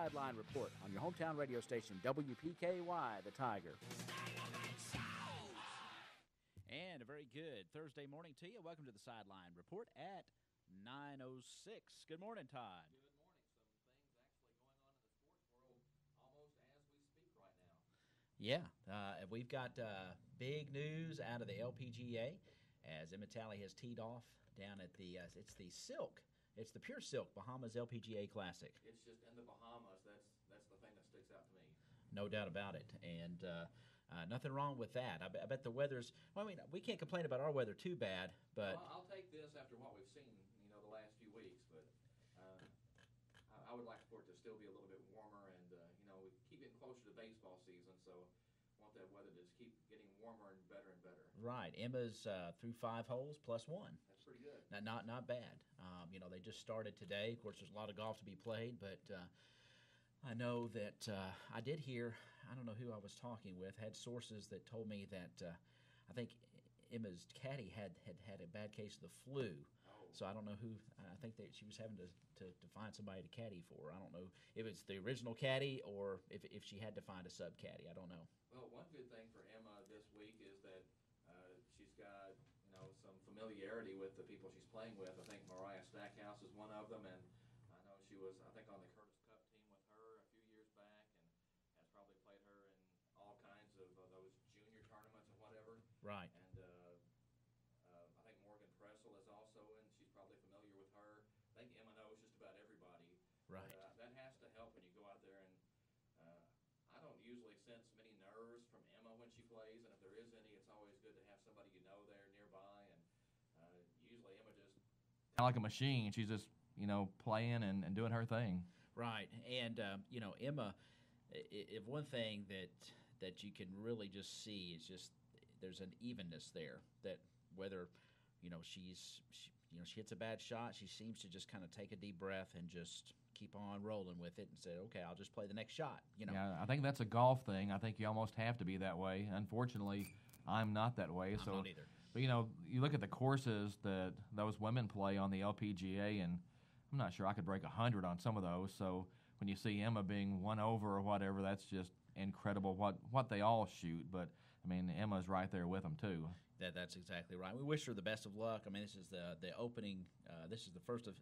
Sideline Report on your hometown radio station, WPKY, The Tiger. And a very good Thursday morning to you. Welcome to the Sideline Report at 9:06. Good morning, Todd. Good morning. Some things actually going on in the sports world almost as we speak right now. Yeah, we've got big news out of the LPGA as Emma Talley has teed off down at the, it's the Silk. It's the Pure Silk Bahamas LPGA Classic. It's just in the Bahamas. That's the thing that sticks out to me. No doubt about it. And nothing wrong with that. I bet the weather's, well, I mean, we can't complain about our weather too bad, but. Well, I'll take this after what we've seen, the last few weeks, but I would like for it to still be a little bit warmer, and, we keep getting closer to baseball season, so I want that weather to just keep getting warmer and better and better. Right. Emma's through 5 holes plus 1. That's pretty good. Not bad. They just started today. Of course, there's a lot of golf to be played, but I know that I did hear, I don't know who I was talking with, had sources that told me that I think Emma's caddy had a bad case of the flu. So I don't know who. I think that she was having to find somebody to caddy for. I don't know if it's the original caddy or if she had to find a sub caddy. I don't know. Well, one good thing for Emma this week is that she's got some familiarity with the people she's playing with. I think Mariah Stackhouse is one of them, and I know she was on the Curtis Cup team with her a few years back, and has probably played her in all kinds of those junior tournaments and whatever. Right. And I think Morgan Pressel is also in. She's probably familiar with her. I think Emma knows just about everybody. Right. But, that has to help when you go out there, and I don't usually sense many nerves from Emma when she plays, and if there is any, it's always good to have somebody there nearby, and usually Emma just kind of like a machine. She's just, playing and doing her thing. Right. And, Emma, if one thing that you can really just see is just there's an evenness there that whether, she hits a bad shot, she seems to just kind of take a deep breath and just keep on rolling with it and say, okay, I'll just play the next shot. Yeah, I think that's a golf thing. I think you almost have to be that way. Unfortunately, I'm not that way. I'm not either. But, you look at the courses that those women play on the LPGA, and I'm not sure I could break 100 on some of those. So when you see Emma being 1 over or whatever, that's just incredible what they all shoot. But, Emma's right there with them, too. That's exactly right. We wish her the best of luck. This is the opening. This is the first of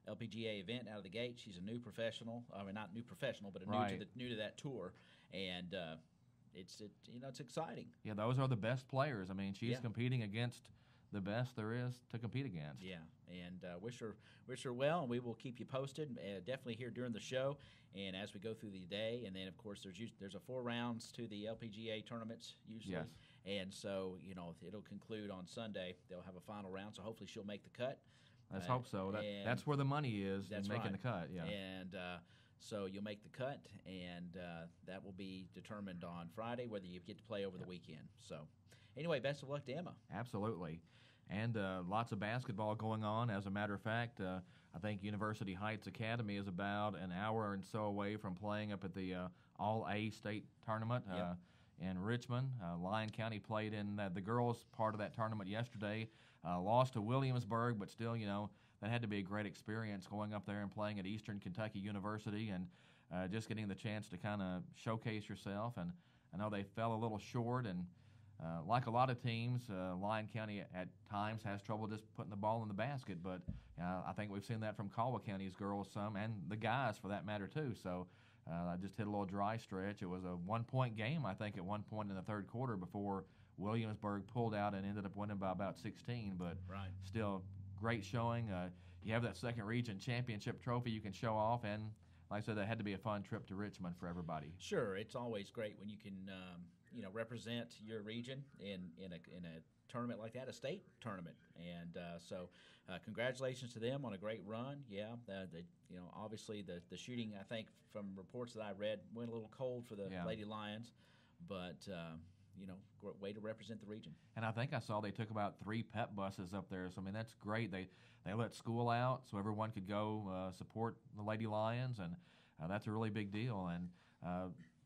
LPGA event out of the gate. She's a new professional. Not new professional, but new to that tour, and it's exciting. Yeah, those are the best players. She's competing against the best there is to compete against. Yeah, and wish her well, and we will keep you posted. Definitely here during the show, and as we go through the day, and then of course there's 4 rounds to the LPGA tournaments usually, yes. And so it'll conclude on Sunday. They'll have a final round, so hopefully she'll make the cut. Let's hope so. That's where the money is. That's making right. the cut. Yeah, and so you'll make the cut, and that will be determined on Friday whether you get to play over the weekend. So, anyway, best of luck to Emma. Absolutely. And lots of basketball going on. As a matter of fact, I think University Heights Academy is about an hour and so away from playing up at the All-A state tournament in Richmond. Lyon County played in the girls' part of that tournament yesterday. Lost to Williamsburg, but still, that had to be a great experience going up there and playing at Eastern Kentucky University and just getting the chance to kind of showcase yourself. And I know they fell a little short, and like a lot of teams, Lyon County at times has trouble just putting the ball in the basket, but I think we've seen that from Caldwell County's girls some, and the guys for that matter too. So I just hit a little dry stretch. It was a 1-point game, I think, at one point in the third quarter before Williamsburg pulled out and ended up winning by about 16, but still great showing. You have that second region championship trophy you can show off, and like I said, that had to be a fun trip to Richmond for everybody. Sure, it's always great when you can represent your region in a tournament like that, a state tournament, and so congratulations to them on a great run. Yeah, obviously the shooting, I think from reports that I read, went a little cold for the Lady Lions, but great way to represent the region. And I think I saw they took about 3 pep buses up there. So that's great. They let school out so everyone could go support the Lady Lions, and that's a really big deal. And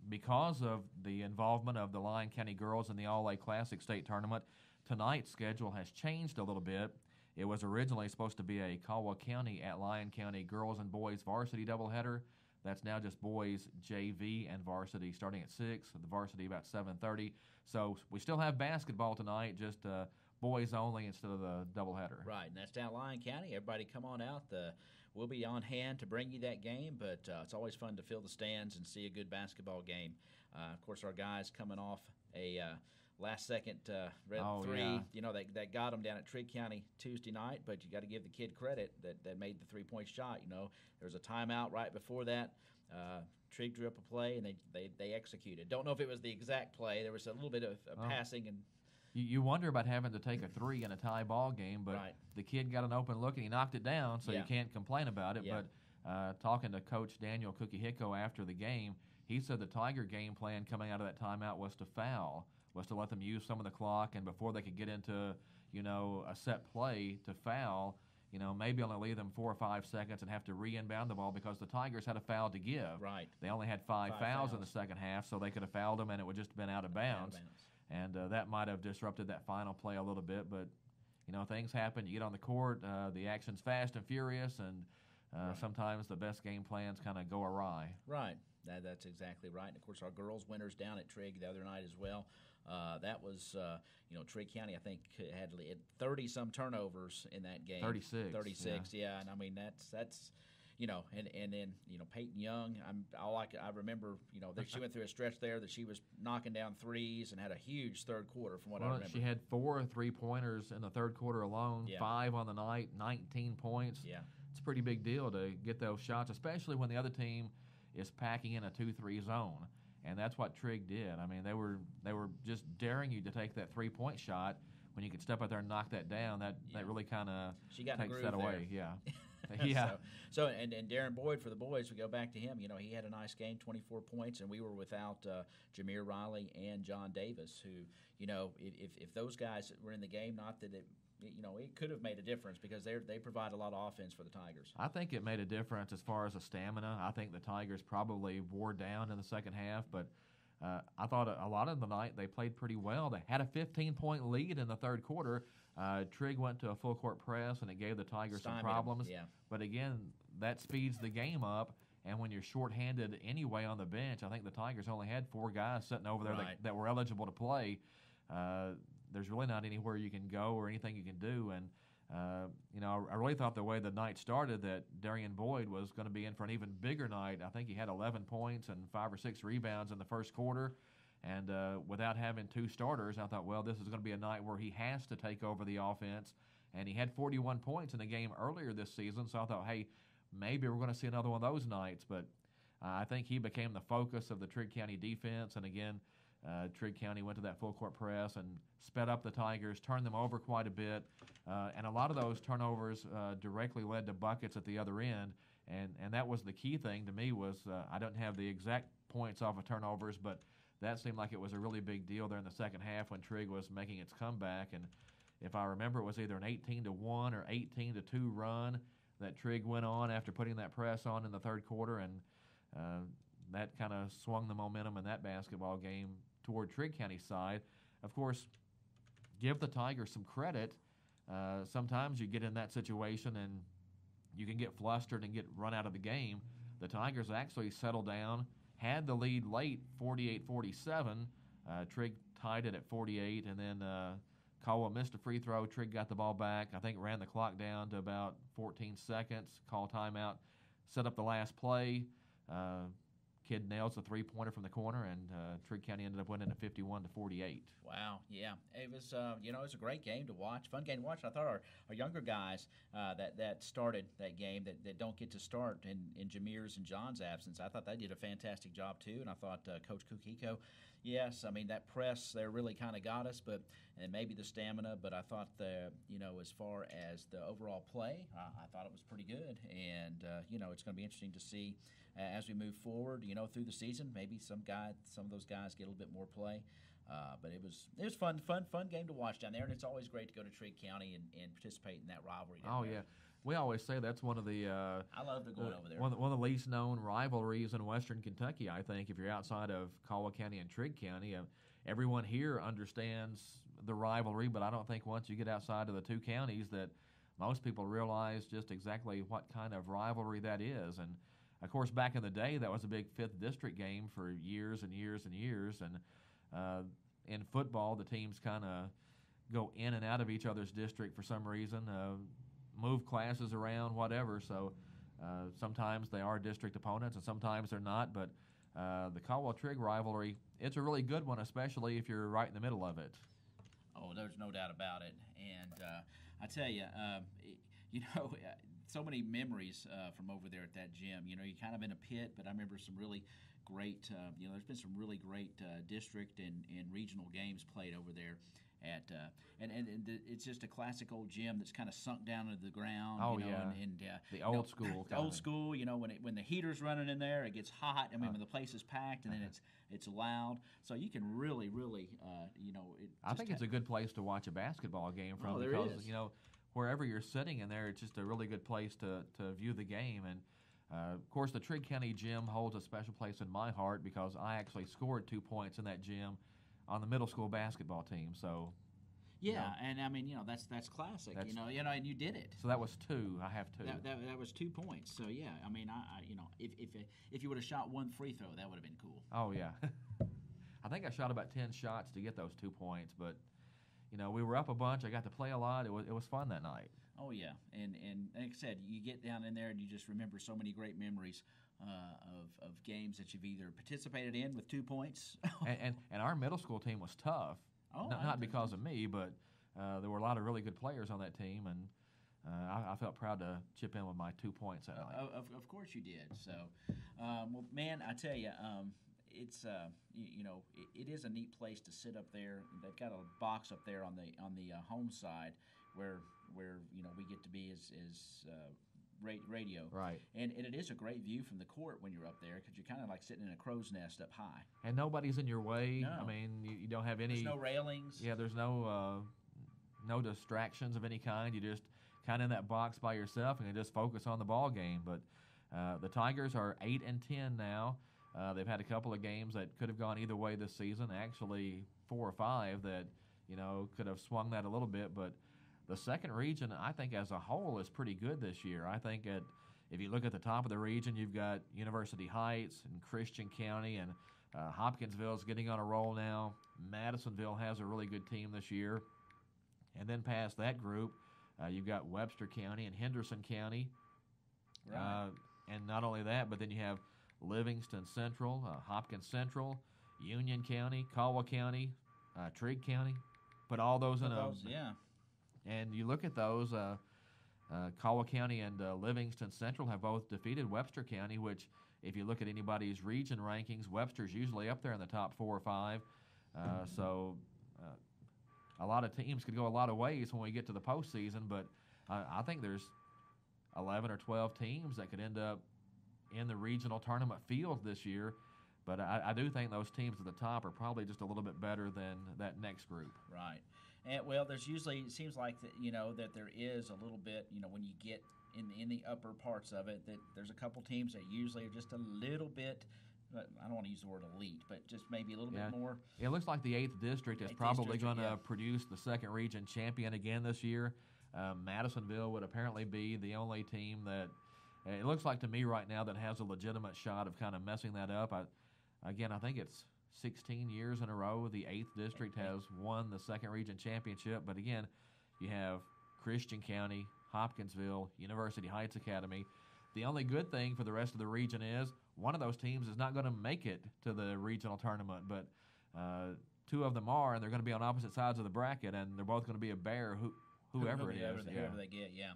because of the involvement of the Lyon County girls in the All-A Classic State Tournament, tonight's schedule has changed a little bit. It was originally supposed to be a Caldwell County at Lyon County girls and boys varsity doubleheader, That's now just boys JV and varsity starting at 6, the varsity about 7:30. So we still have basketball tonight, just boys only instead of the doubleheader. Right, and that's down Lyon County. Everybody come on out. We'll be on hand to bring you that game, but it's always fun to fill the stands and see a good basketball game. Of course, our guys coming off a last-second red three, yeah. That got them down at Trigg County Tuesday night, but you got to give the kid credit that made the three-point shot. There was a timeout right before that. Trigg drew up a play, and they executed. Don't know if it was the exact play. There was a little bit of passing and. You wonder about having to take a three in a tie ball game, but right. The kid got an open look and he knocked it down, so you can't complain about it. Yeah. But talking to Coach Daniel Cookie Hicko after the game, he said the Tiger game plan coming out of that timeout was to foul, was to let them use some of the clock, and before they could get into a set play to foul, maybe only leave them 4 or 5 seconds and have to re-inbound the ball because the Tigers had a foul to give. Right. They only had five fouls in the second half, so they could have fouled them and it would just have been out of bounds. And that might have disrupted that final play a little bit, but things happen. You get on the court, the action's fast and furious, and sometimes the best game plans kind of go awry. Right, that's exactly right. And of course, our girls winners down at Trigg the other night as well. That was Trigg County. I think had 30-some turnovers in that game. 36. Yeah. And I mean that's. And then Peyton Young. I remember that she went through a stretch there that she was knocking down threes and had a huge third quarter from what I remember. She had 4 3-pointers in the third quarter alone, 5 on the night, 19 points. Yeah, it's a pretty big deal to get those shots, especially when the other team is packing in a 2-3 zone, and that's what Trigg did. I mean, they were just daring you to take that 3-point shot. When you could step out there and knock that down, that really kind of takes that away. There. Yeah. Yeah. So Darren Boyd for the boys, we go back to him. He had a nice game, 24 points, and we were without Jameer Riley and John Davis, who if those guys were in the game, not that it could have made a difference because they provide a lot of offense for the Tigers. I think it made a difference as far as the stamina. I think the Tigers probably wore down in the second half, but I thought a lot of the night they played pretty well. They had a 15-point lead in the third quarter. Trigg went to a full-court press, and it gave the Tigers some problems. Yeah. But, again, that speeds the game up, and when you're shorthanded anyway on the bench, I think the Tigers only had 4 guys sitting over there that were eligible to play. There's really not anywhere you can go or anything you can do. And, I really thought the way the night started that Darian Boyd was going to be in for an even bigger night. I think he had 11 points and 5 or 6 rebounds in the first quarter. And without having 2 starters, I thought, well, this is going to be a night where he has to take over the offense. And he had 41 points in the game earlier this season, so I thought, hey, maybe we're going to see another one of those nights. But I think he became the focus of the Trigg County defense. And, again, Trigg County went to that full-court press and sped up the Tigers, turned them over quite a bit. And a lot of those turnovers directly led to buckets at the other end. And that was the key thing to me was I don't have the exact points off of turnovers, but that seemed like it was a really big deal there in the second half when Trigg was making its comeback. And if I remember, it was either an 18-1 or 18-2 run that Trigg went on after putting that press on in the third quarter, and that kind of swung the momentum in that basketball game toward Trigg County's side. Of course, give the Tigers some credit. Sometimes you get in that situation and you can get flustered and get run out of the game. The Tigers actually settled down, had the lead late, 48-47. Trigg tied it at 48, and then Caldwell missed a free throw. Trigg got the ball back. I think ran the clock down to about 14 seconds. Call timeout. Set up the last play. Kid nails the three-pointer from the corner, and Trigg County ended up winning at 51-48. Wow, yeah, it was it was a great game to watch, fun game to watch. I thought our younger guys that started that game that don't get to start in Jameer's and John's absence, I thought they did a fantastic job too. And I thought Coach Kukiko, yes, I mean that press there really kind of got us, and maybe the stamina. But I thought as far as the overall play, I thought it was pretty good, and it's going to be interesting to see. As we move forward, through the season, maybe some of those guys get a little bit more play. But it was fun game to watch down there, and it's always great to go to Trigg County and participate in that rivalry. Yeah, we always say that's one of the. I love going over there. One of the least known rivalries in Western Kentucky, I think. If you're outside of Caldwell County and Trigg County, everyone here understands the rivalry, but I don't think once you get outside of the two counties that most people realize just exactly what kind of rivalry that is. And of course, back in the day, that was a big 5th district game for years and years and years. And in football, the teams kind of go in and out of each other's district for some reason, move classes around, whatever. So sometimes they are district opponents, and sometimes they're not. But the Caldwell-Trigg rivalry, it's a really good one, especially if you're right in the middle of it. Oh, there's no doubt about it. And I tell you, so many memories from over there at that gym. You're kind of in a pit, but I remember some really great, there's been some really great district and regional games played over there. And it's just a classic old gym that's kind of sunk down into the ground. Oh, and the old school. The old school. When the heater's running in there, it gets hot. I mean, when the place is packed, and then it's loud. So you can really, I think it's a good place to watch a basketball game from because wherever you're sitting in there, it's just a really good place to view the game. And of course, the Trigg County gym holds a special place in my heart because I actually scored 2 points in that gym on the middle school basketball team. So and I mean, that's classic. And you did it. So that was 2. I have 2. That was 2 points. So yeah, I mean, if you would have shot one free throw, that would have been cool. Oh yeah, I think I shot about 10 shots to get those 2 points, but we were up a bunch. I got to play a lot. It was fun that night. Oh yeah, and like I said, you get down in there and you just remember so many great memories of games that you've either participated in with 2 points. and our middle school team was tough. Not because of me, but there were a lot of really good players on that team, and I felt proud to chip in with my 2 points that night. Of course you did. So, well, man, I tell you, it's it is a neat place to sit up there. They've got a box up there on the home side where we get to be as radio. Right. And it is a great view from the court when you're up there because you're kind of like sitting in a crow's nest up high. And nobody's in your way. No. I mean, you don't have any. There's no railings. Yeah, there's no distractions of any kind. You just kind of in that box by yourself and you just focus on the ball game. But the Tigers are 8-10 now. They've had a couple of games that could have gone either way this season. Actually, 4 or 5 that could have swung that a little bit, but. The second region, I think, as a whole, is pretty good this year. I think if you look at the top of the region, you've got University Heights and Christian County, and Hopkinsville's getting on a roll now. Madisonville has a really good team this year. And then past that group, you've got Webster County and Henderson County. Right. And not only that, but then you have Livingston Central, Hopkins Central, Union County, Caldwell County, Trigg County. Put all those in a... Yeah. And you look at those, Caldwell County and Livingston Central have both defeated Webster County, which if you look at anybody's region rankings, Webster's usually up there in the top 4 or 5. So a lot of teams could go a lot of ways when we get to the postseason, but I think there's 11 or 12 teams that could end up in the regional tournament field this year. But I do think those teams at the top are probably just a little bit better than that next group. Right. And, well, there's usually, it seems like that, that there is a little bit, when you get in the upper parts of it, that there's a couple teams that usually are just a little bit, I don't want to use the word elite, but just maybe a little bit more. It looks like the 8th district is probably going to produce the second region champion again this year. Madisonville would apparently be the only team that, it looks like to me right now, that has a legitimate shot of kind of messing that up. I think it's 16 years in a row the 8th district has won the second region championship. But again, you have Christian County, Hopkinsville, University Heights Academy. The only good thing for the rest of the region is one of those teams is not going to make it to the regional tournament, but 2 of them are, and they're going to be on opposite sides of the bracket, and they're both going to be a bear, whoever it is. Whoever they get, yeah.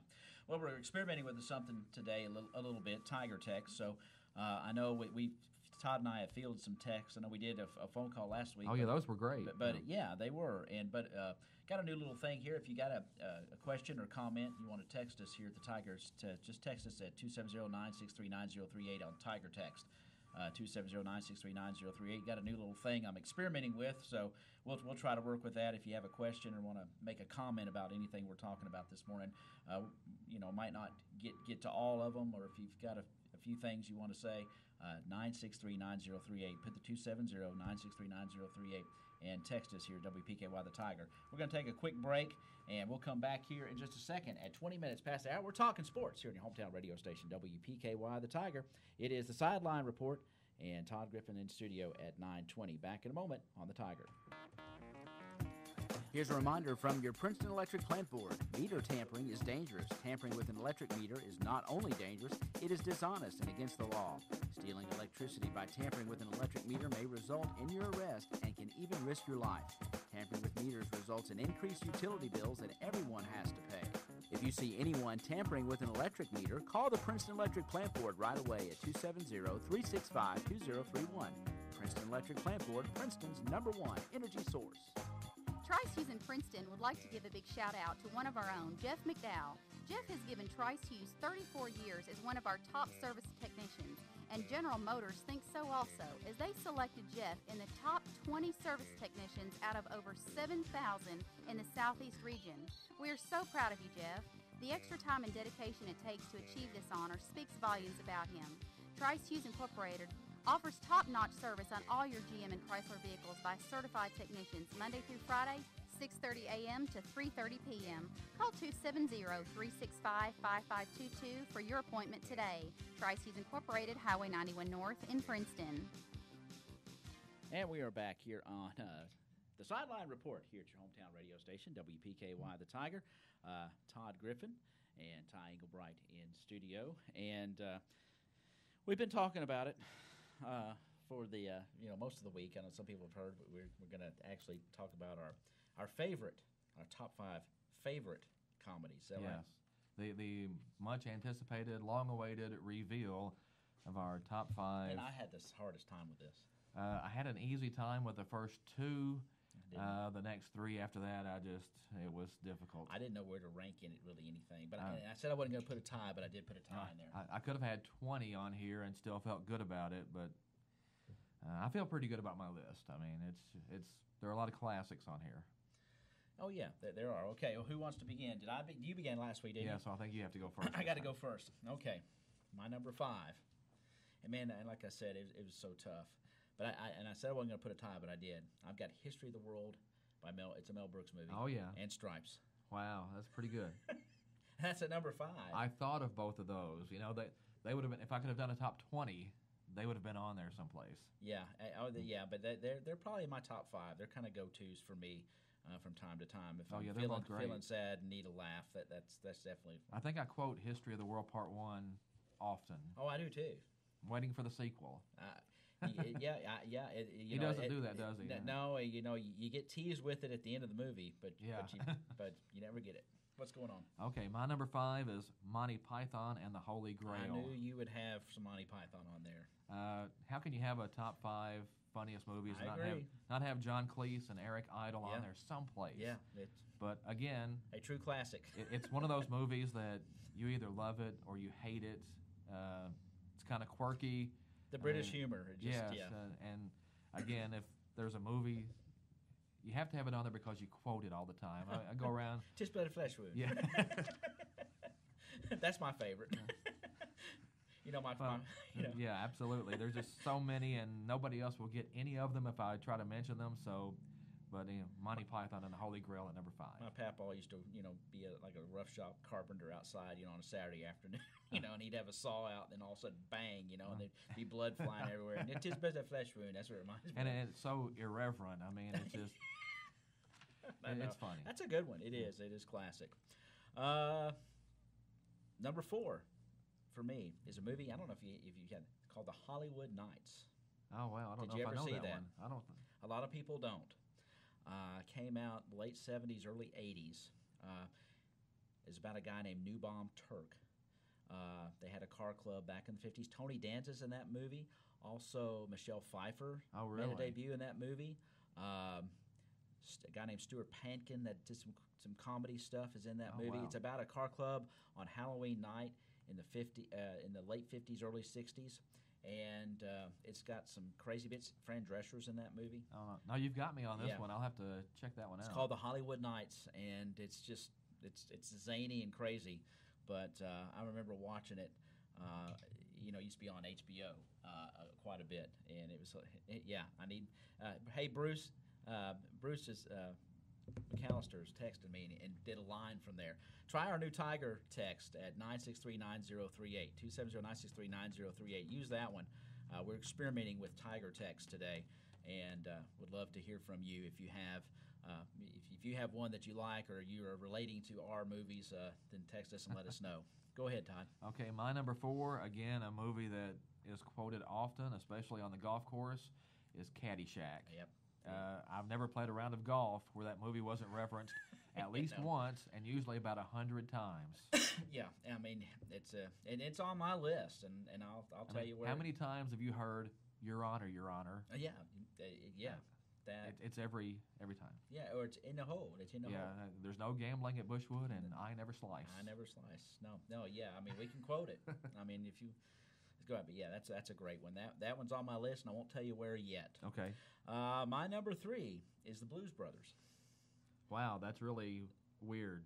Well, we're experimenting with something today a little bit, Tiger Text. So I know Todd and I have fielded some texts. I know we did a phone call last week. Oh, yeah, those were great. But yeah, they were. But got a new little thing here. If you got a question or comment, you want to text us here at the Tigers, just text us at 270-963-9038 on Tiger Text. 270-963-9038. Got a new little thing I'm experimenting with, so we'll try to work with that. If you have a question or want to make a comment about anything we're talking about this morning, might not get to all of them, or if you've got a few things you want to say, 963-9038. Put the 270-963-9038 and text us here at WPKY The Tiger. We're going to take a quick break, and we'll come back here in just a second at 20 minutes past the hour. We're talking sports here in your hometown radio station, WPKY The Tiger. It is the Sideline Report, and Todd Griffin in studio at 9:20. Back in a moment on The Tiger. Here's a reminder from your Princeton Electric Plant Board. Meter tampering is dangerous. Tampering with an electric meter is not only dangerous, it is dishonest and against the law. Stealing electricity by tampering with an electric meter may result in your arrest and can even risk your life. Tampering with meters results in increased utility bills that everyone has to pay. If you see anyone tampering with an electric meter, call the Princeton Electric Plant Board right away at 270-365-2031. Princeton Electric Plant Board, Princeton's #1 energy source. Tri-Hughes in Princeton would like to give a big shout out to one of our own, Jeff McDowell. Jeff has given Tri-Hughes 34 years as one of our top service technicians, and General Motors thinks so also, as they selected Jeff in the top 20 service technicians out of over 7,000 in the Southeast region. We are so proud of you, Jeff. The extra time and dedication it takes to achieve this honor speaks volumes about him. Tri-Hughes Incorporated offers top-notch service on all your GM and Chrysler vehicles by certified technicians Monday through Friday, 6:30 a.m. to 3:30 p.m. Call 270-365-5522 for your appointment today. Tri-Hughes Incorporated, Highway 91 North in Princeton. And we are back here on the Sideline Report here at your hometown radio station, WPKY The Tiger. Todd Griffin and Ty Englebright in studio. And we've been talking about it for the most of the week. I know some people have heard, but we're going to actually talk about our top 5 favorite comedies. So yes, the much anticipated, long awaited reveal of our top 5. And I had the hardest time with this. I had an easy time with the first 2. The next 3 after that, it was difficult. I didn't know where to rank in it, really anything. But I said I wasn't going to put a tie, but I did put a tie in there. I could have had 20 on here and still felt good about it, but I feel pretty good about my list. I mean, there are a lot of classics on here. Oh yeah, there are. Okay, well, who wants to begin? You began last week, didn't you? Yeah, so I think you have to go first. I got to go first. Okay, my number 5. And man, and like I said, it was so tough. But I said I wasn't going to put a tie, but I did. I've got History of the World by Mel. It's a Mel Brooks movie. Oh yeah. And Stripes. Wow, that's pretty good. That's at number 5. I thought of both of those. You know, they would have been, if I could have done a top 20, they would have been on there someplace. Yeah, but they're probably in my top 5. They're kind of go-tos for me from time to time. If I'm feeling sad and need a laugh, that's definitely. I think I quote History of the World Part 1 often. Oh, I do too. Waiting for the sequel. Yeah. He doesn't do that, does he? No, you get teased with it at the end of the movie, but you never get it. What's going on? Okay, my number 5 is Monty Python and the Holy Grail. I knew you would have some Monty Python on there. How can you have a top 5 funniest movies and agree. not have John Cleese and Eric Idle on there someplace? Yeah, but again, a true classic. It's one of those movies that you either love it or you hate it. It's kind of quirky. The British humor. And again, if there's a movie, you have to have it on there because you quote it all the time. I go around. Just blood and flesh wound. Yeah. That's my favorite. Yeah, absolutely. There's just so many, and nobody else will get any of them if I try to mention them. So, but Monty Python and the Holy Grail at number 5. My papaw used to, be like a rough shop carpenter outside, on a Saturday afternoon, and he'd have a saw out, and then all of a sudden, bang, and there'd be blood flying everywhere. And it's just a flesh wound. That's what it reminds me. And it's so irreverent. I mean, it's just, it's funny. That's a good one. It is. It is classic. Number 4 for me is a movie. I don't know if you had called The Hollywood Nights. Oh well, I don't know if I know that one. I don't. A lot of people don't. Came out late 70s, early 80s. Is about a guy named Newbomb Turk. They had a car club back in the 50s. Tony Danza's in that movie. Also, Michelle Pfeiffer made a debut in that movie. A guy named Stuart Pankin that did some comedy stuff is in that movie. Wow. It's about a car club on Halloween night in the late 50s, early 60s. And it's got some crazy bits. Fran Drescher's in that movie. Now you've got me on this one. I'll have to check that one out. It's called The Hollywood Nights, and it's zany and crazy. But I remember watching it. used to be on HBO quite a bit, and it was yeah. I need. Hey, Bruce. Bruce is. McAllister's texted me and did a line from there. Try our new Tiger text at 963-9038, 270-963-9038. Use that one. We're experimenting with Tiger text today, and would love to hear from you if you have if you have one that you like or you are relating to our movies. Then text us and let us know. Go ahead, Todd. Okay, my number 4, again, a movie that is quoted often, especially on the golf course, is Caddyshack. Yep. I've never played a round of golf where that movie wasn't referenced at least once, and usually about 100 times. Yeah, I mean it's on my list, and I'll tell you where. How many times have you heard "Your Honor, Your Honor"? Yeah, that it's every time. Yeah, or it's in the hole. It's in the hole. Yeah, there's no gambling at Bushwood, and I never slice. I never slice. No. Yeah, I mean we can quote it. I mean if you. Go ahead, but yeah, that's a great one. That one's on my list, and I won't tell you where yet. Okay. My number 3 is the Blues Brothers. Wow, that's really weird,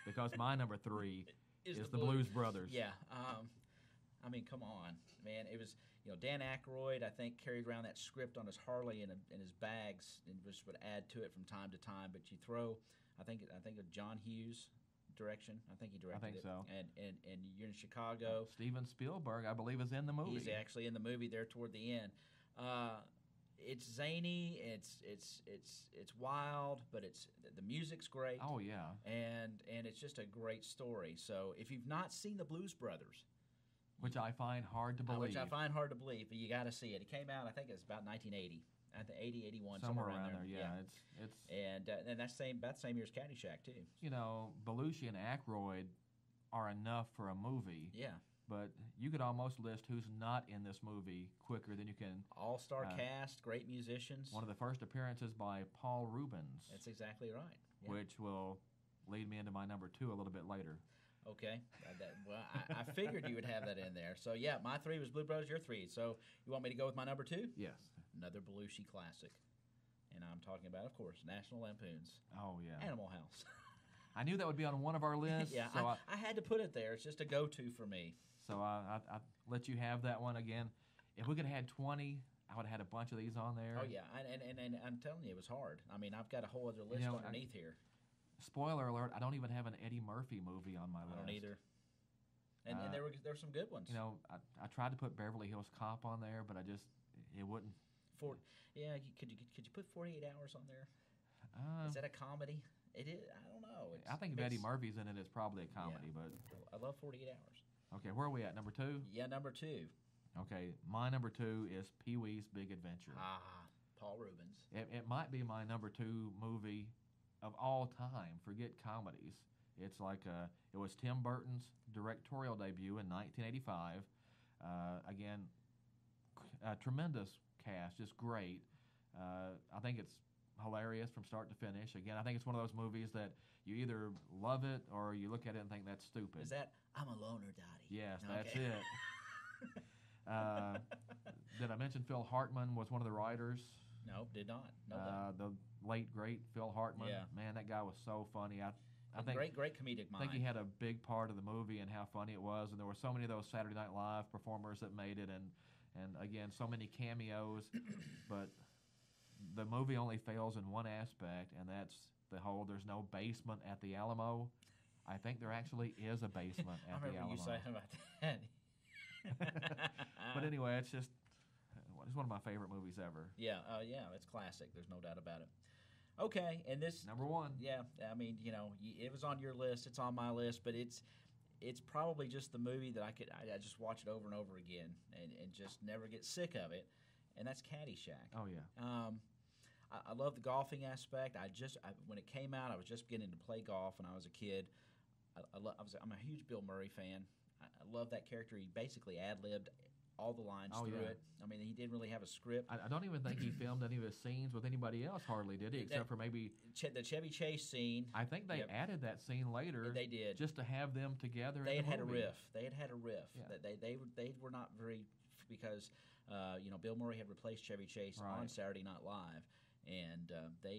because my number 3 is the Blues Brothers. Yeah. I mean, come on, man. It was Dan Aykroyd. I think carried around that script on his Harley in his bags, and just would add to it from time to time. But you throw, I think of John Hughes. Direction. I think he directed it. so. And you're in Chicago. Steven Spielberg, I believe, is in the movie. He's actually in the movie there toward the end. It's zany. It's wild, but the music's great. Oh yeah. And it's just a great story. So if you've not seen the Blues Brothers, which I find hard to believe. But you got to see it. It came out, I think it's about 1980. I think 80, 81, somewhere around there. Yeah, it's and that's same year as Caddyshack too. Belushi and Aykroyd are enough for a movie. Yeah. But you could almost list who's not in this movie quicker than you can. All-star cast, great musicians. One of the first appearances by Paul Rubens. That's exactly right. Yeah. Which will lead me into my number 2 a little bit later. Okay. I figured you would have that in there. So, yeah, my 3 was Blue Brothers, your 3. So, you want me to go with my number 2? Yes. Another Belushi classic. And I'm talking about, of course, National Lampoon's Oh, yeah. Animal House. I knew that would be on one of our lists. Yeah, so I had to put it there. It's just a go-to for me. So I let you have that one again. If we could have had 20, I would have had a bunch of these on there. Oh, yeah. And I'm telling you, it was hard. I mean, I've got a whole other list underneath here. Spoiler alert, I don't even have an Eddie Murphy movie on my list. I don't either. And there were some good ones. I tried to put Beverly Hills Cop on there, but it wouldn't. Could you put 48 Hours on there? Is that a comedy? It is. I don't know. I think if Eddie Murphy's in it, it's probably a comedy. Yeah. But I love 48 Hours. Okay, where are we at? Number 2? Yeah, number 2. Okay, my number 2 is Pee-wee's Big Adventure. Paul Rubens. It might be my number 2 movie of all time. Forget comedies. It's like it was Tim Burton's directorial debut in 1985. Again, tremendous cast, just great. I think it's hilarious from start to finish. Again, I think it's one of those movies that you either love it or you look at it and think that's stupid. Is that I'm a loner, Dottie? Yes, that's it. Did I mention Phil Hartman was one of the writers? No, did not. The late, great Phil Hartman. Yeah. Man, that guy was so funny. I think great comedic mind. I think he had a big part of the movie and how funny it was, and there were so many of those Saturday Night Live performers that made it, and again, so many cameos, but the movie only fails in one aspect, and that's the whole there's no basement at the Alamo. I think there actually is a basement at the Alamo. I remember you saying about that. But anyway, it's one of my favorite movies ever. Yeah, it's classic. There's no doubt about it. Okay, and this number 1. Yeah, I mean, it was on your list. It's on my list, but it's probably just the movie that I just watch it over and over again and just never get sick of it, and that's Caddyshack. Oh yeah. I love the golfing aspect. When it came out, I was just beginning to play golf when I was a kid. I'm a huge Bill Murray fan. I love that character. He basically ad-libbed all the lines through it. I mean, he didn't really have a script. I don't even think he filmed any of his scenes with anybody else, hardly, did he? Except for maybe the Chevy Chase scene. I think they added that scene later. They did. Just to have them together. They had a riff. They had a riff. Yeah. They were not very because Bill Murray had replaced Chevy Chase on Saturday Night Live. And there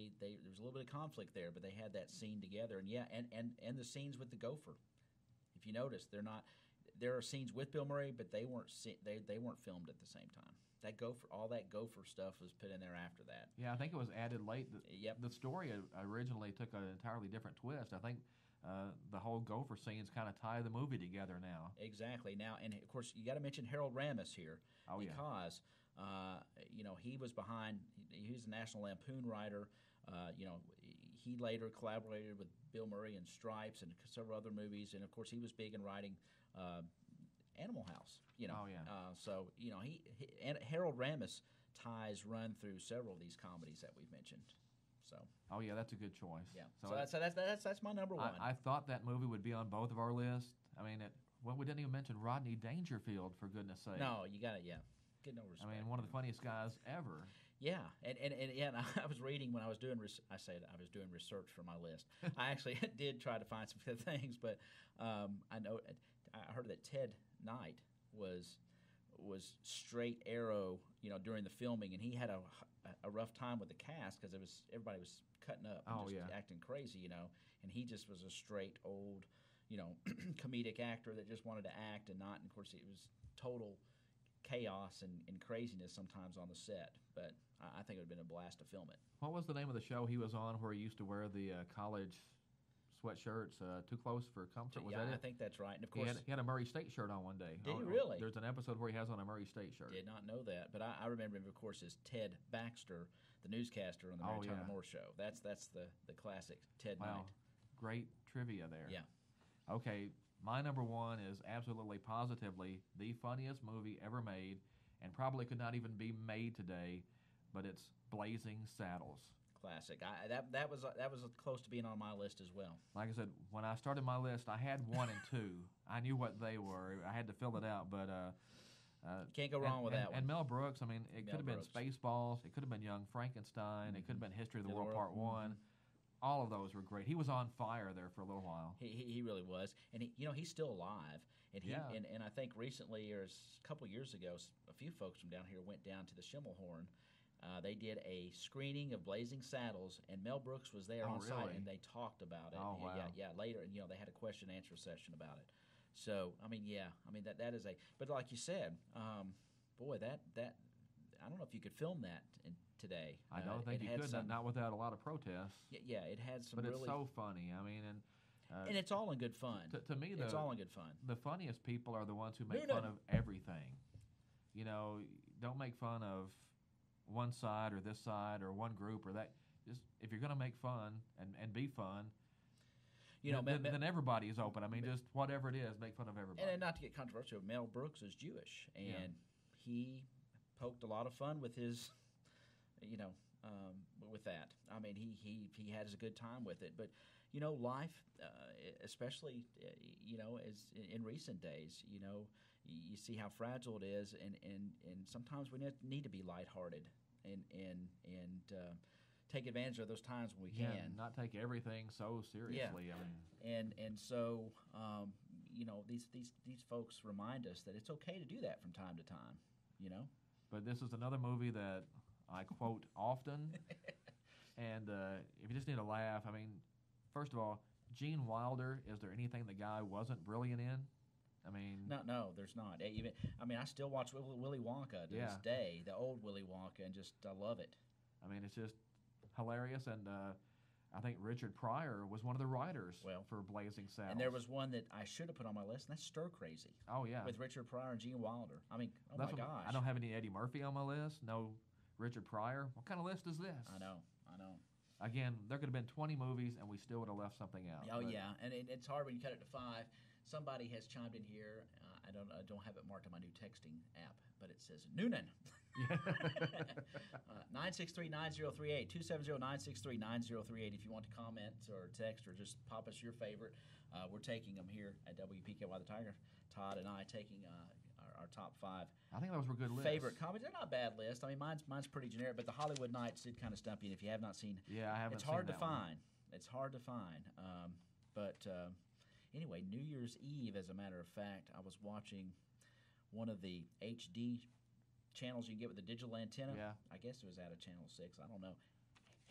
was a little bit of conflict there, but they had that scene together, and the scenes with the gopher. If you notice, there are scenes with Bill Murray, but they weren't they weren't filmed at the same time. All that Gopher stuff was put in there after that. Yeah, I think it was added late. Yep. The story originally took an entirely different twist. I think the whole Gopher scenes kind of tie the movie together now. Exactly. Now, and of course, you got to mention Harold Ramis here, Oh, yeah. because he was behind. He was a National Lampoon writer. He later collaborated with Bill Murray in Stripes and several other movies, and of course, he was big in writing Animal House. Oh, yeah. And Harold Ramis ties run through several of these comedies that we've mentioned. So. Oh, yeah, that's a good choice. Yeah. So that's my number one. I thought that movie would be on both of our lists. I mean, we didn't even mention Rodney Dangerfield, for goodness sake. No, you got it. Yeah. Get no respect. I mean, one of the funniest guys ever. Yeah, and I was reading when I was doing I was doing research for my list. I actually did try to find some good things, but I heard that Ted Knight was straight arrow, during the filming, and he had a rough time with the cast because everybody was cutting up and acting crazy, and he just was a straight old, comedic actor that just wanted to act and not. And of course, it was total chaos and craziness sometimes on the set, but I think it would have been a blast to film it. What was the name of the show he was on where he used to wear the college sweatshirts, Too Close for Comfort? Was that it? I think that's right. And of course, he had a Murray State shirt on one day. Did he really? There's an episode where he has on a Murray State shirt. Did not know that, but I remember him, of course, as Ted Baxter, the newscaster on the Mary Tyler Moore Show. That's the classic Ted Knight. Great trivia there. Yeah. Okay, my number one is absolutely positively the funniest movie ever made, and probably could not even be made today, but it's Blazing Saddles. Classic. That was close to being on my list as well. Like I said, when I started my list, I had 1 and 2. I knew what they were. I had to fill it out, but can't go wrong with that one. And Mel Brooks. I mean, it could have been Brooks. Spaceballs. It could have been Young Frankenstein. It could have been History of the World Part 1. Mm-hmm. All of those were great. He was on fire there for a little while. He really was, and he's still alive. And and I think recently, or a couple years ago, a few folks from down here went down to the Schimmelhorn. They did a screening of Blazing Saddles, and Mel Brooks was there on site, and they talked about it. Oh, wow. Yeah. Later, and they had a question and answer session about it. So that is a. But like you said, boy, that I don't know if you could film that today. I don't think you could, not without a lot of protests. Yeah, it had some. But really, it's so funny. I mean, and it's all in good fun. To me, it's all in good fun. The funniest people are the ones who make fun of everything. Don't make fun of one side or this side or one group or that. Just if you're going to make fun and be fun, then everybody is open. I mean, just whatever it is, make fun of everybody. And not to get controversial, Mel Brooks is Jewish, and he poked a lot of fun with his, with that. I mean, he had a good time with it. But life, especially as in recent days, you see how fragile it is, and sometimes we need to be lighthearted and take advantage of those times when we can. Not take everything so seriously. Yeah. I mean, and so these folks remind us that it's okay to do that from time to time. But this is another movie that I quote often, and if you just need a laugh, I mean, first of all, Gene Wilder. Is there anything the guy wasn't brilliant in? I mean, no, there's not. I still watch Willy Wonka to this day, the old Willy Wonka, and just I love it. I mean, it's just hilarious, and I think Richard Pryor was one of the writers for Blazing Saddles. And there was one that I should have put on my list, and that's Stir Crazy. Oh, yeah. With Richard Pryor and Gene Wilder. I mean, my gosh. I don't have any Eddie Murphy on my list. No Richard Pryor. What kind of list is this? I know. Again, there could have been 20 movies, and we still would have left something out. Oh, yeah, and it's hard when you cut it to 5. Somebody has chimed in here. I don't have it marked on my new texting app, but it says Noonan. 963-9038, 270-963-9038 if you want to comment or text or just pop us your favorite. We're taking them here at WPKY The Tiger. Todd and I taking our top 5. I think those were good lists. Favorite comedies. They're not bad lists. I mean, mine's pretty generic, but the Hollywood Nights did kind of stump you. And if you have not seen, I haven't. It's hard seen to find. It's hard to find. Anyway, New Year's Eve, as a matter of fact, I was watching one of the HD channels you can get with the digital antenna. Yeah. I guess it was out of Channel 6. I don't know.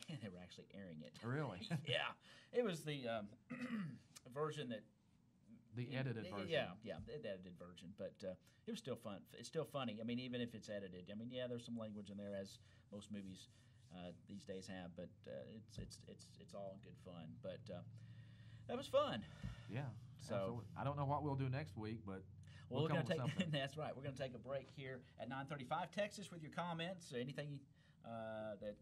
And they were actually airing it. Really? Yeah. It was the version that The edited version. Yeah, the edited version. But it was still fun. It's still funny. I mean, even if it's edited. I mean, yeah, there's some language in there, as most movies these days have. But it's all in good fun. But that was fun. Yeah. So absolutely. I don't know what we'll do next week, but we're come going to up with take. something. That's right. We're going to take a break here at 9:35. Text us with your comments. Anything that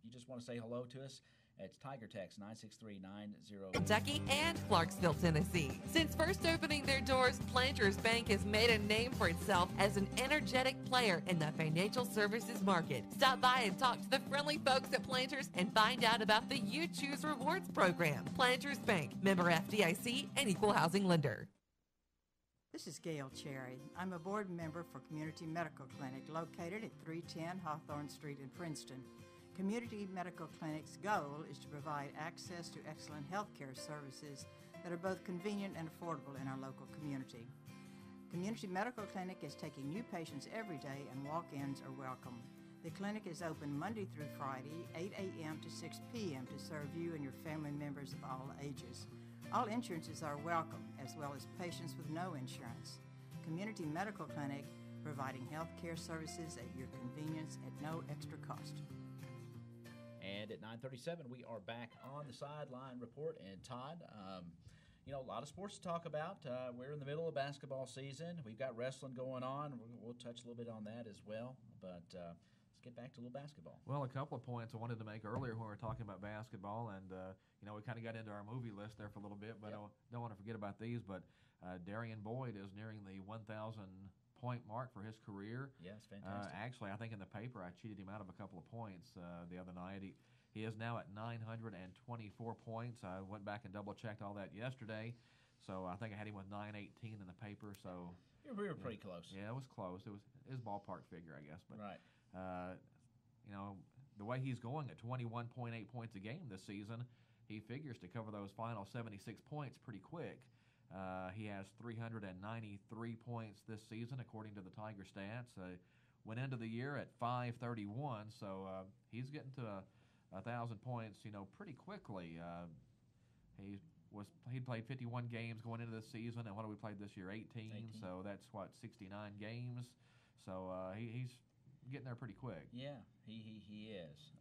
you just want to say hello to us. It's Tiger Text 96390. Kentucky and Clarksville, Tennessee. Since first opening their doors, Planters Bank has made a name for itself as an energetic player in the financial services market. Stop by and talk to the friendly folks at Planters and find out about the You Choose Rewards program. Planters Bank, member FDIC, and equal housing lender. This is Gail Cherry. I'm a board member for Community Medical Clinic located at 310 Hawthorne Street in Princeton. Community Medical Clinic's goal is to provide access to excellent health care services that are both convenient and affordable in our local community. Community Medical Clinic is taking new patients every day, and walk-ins are welcome. The clinic is open Monday through Friday, 8 a.m. to 6 p.m. to serve you and your family members of all ages. All insurances are welcome, as well as patients with no insurance. Community Medical Clinic, providing health care services at your convenience at no extra cost. And at 9:37, we are back on the Sideline Report. And Todd, a lot of sports to talk about. We're in the middle of basketball season. We've got wrestling going on. We'll touch a little bit on that as well. But let's get back to a little basketball. Well, a couple of points I wanted to make earlier when we were talking about basketball, and we kind of got into our movie list there for a little bit, but Yep. I don't want to forget about these. But Darian Boyd is nearing the 1,000-point mark for his career. Yeah, it's fantastic. Actually, I think in the paper I cheated him out of a couple of points the other night. He is now at 924 points. I went back and double-checked all that yesterday, so I think I had him with 918 in the paper. So We were pretty close. Yeah, it was close. It was his ballpark figure, I guess. But Right. the way he's going at 21.8 points a game this season, he figures to cover those final 76 points pretty quick. He has 393 points this season, according to the Tiger stats. Went into the year at 531, so he's getting to 1,000 points, pretty quickly. He played 51 games going into this season, and what have we played this year? 18. So that's 69 games. So he's getting there pretty quick. Yeah, he is.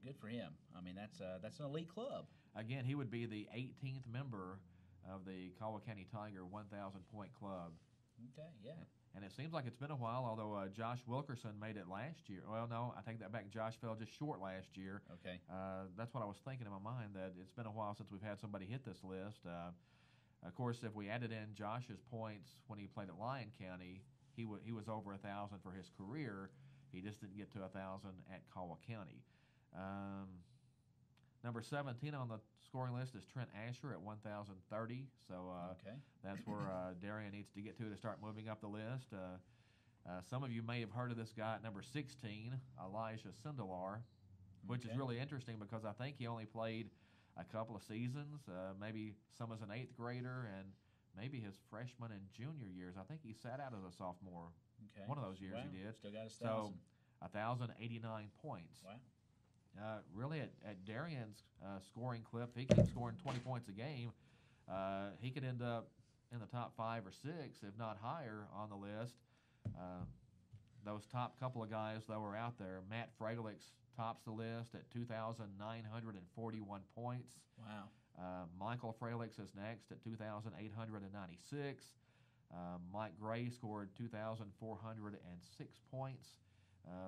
Good for him. I mean, that's an elite club. Again, he would be the 18th member of the Caldwell County Tiger 1,000-point club. Okay, yeah. And it seems like it's been a while, although Josh Wilkerson made it last year. Well, no, I take that back. Josh fell just short last year. Okay. That's what I was thinking in my mind, that it's been a while since we've had somebody hit this list. Of course, if we added in Josh's points when he played at Lyon County, he was over 1,000 for his career. He just didn't get to 1,000 at Caldwell County. Number 17 on the scoring list is Trent Asher at 1,030. So that's where Darian needs to get to start moving up the list. Some of you may have heard of this guy at number 16, Elijah Sindelar, which is really interesting because I think he only played a couple of seasons, maybe some as an 8th grader and maybe his freshman and junior years. I think he sat out as a sophomore. Okay. One of those years he did. Still got his 1,000. So 1,089 points. Wow. Really, at Darian's scoring clip, he keeps scoring 20 points a game. He could end up in the top 5 or 6, if not higher, on the list. Those top couple of guys, though, are out there. Matt Fralick's tops the list at 2,941 points. Wow. Michael Fralick's is next at 2,896. Mike Gray scored 2,406 points.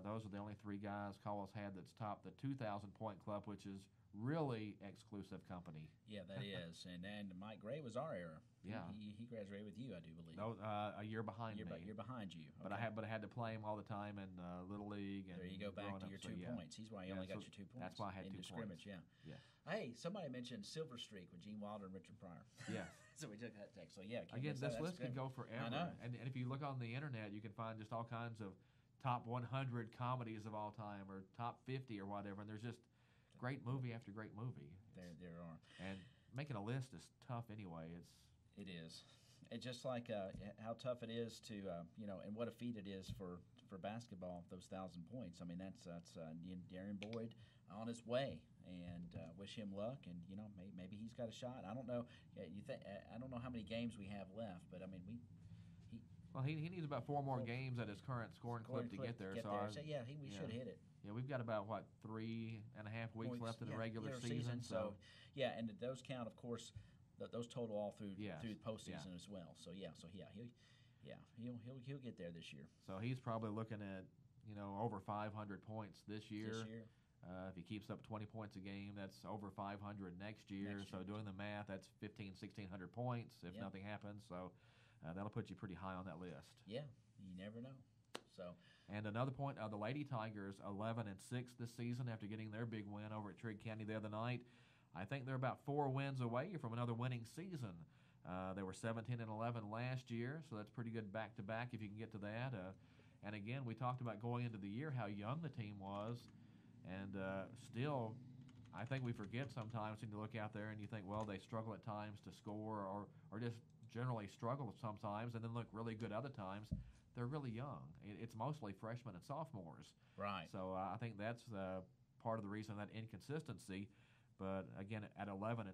Those are the only 3 guys Caldwell's had that's topped the 2,000-point club, which is really exclusive company. Yeah, that is. And Mike Gray was our era. Yeah. He graduated with you, I do believe. No, a year behind me. You're behind you. But Okay. I had to play him all the time in Little League. And there you go, back growing to your up, 2 so, yeah. points. He's why you only got your 2 points. That's why I had in 2 scrimmage, points. Yeah. Hey, somebody mentioned Silver Streak with Gene Wilder and Richard Pryor. Yeah. So we took that text. So yeah. Again, this list could go forever. I know. And if you look on the internet, you can find just all kinds of top 100 comedies of all time or top 50 or whatever. And there's just great movie after great movie. There are. And making a list is tough anyway. It is. It's just like how tough it is to, and what a feat it is for for basketball, those 1,000 points. I mean, that's Darren Boyd on his way, and wish him luck. And maybe he's got a shot. I don't know. I don't know how many games we have left, but I mean he needs about 4 more games at his current scoring clip to get there. So we should hit it. Yeah, we've got about 3.5 weeks left in the regular season. So and those count, of course. Those total all through the postseason as well. So he'll get there this year. So he's probably looking at over 500 points this year. If he keeps up 20 points a game, that's over 500 next year. So doing the math, that's 1,600 points if nothing happens. So that'll put you pretty high on that list. Yeah, you never know. And another point, the Lady Tigers 11-6 this season after getting their big win over at Trigg County the other night. I think they're about 4 wins away from another winning season. They were 17-11 last year, so that's pretty good back-to-back if you can get to that. And again, we talked about going into the year how young the team was, and still, I think we forget sometimes when you look out there and you think, well, they struggle at times to score or just generally struggle sometimes and then look really good other times. They're really young. It's mostly freshmen and sophomores. Right. So I think that's part of the reason that inconsistency. But again, at 11-6,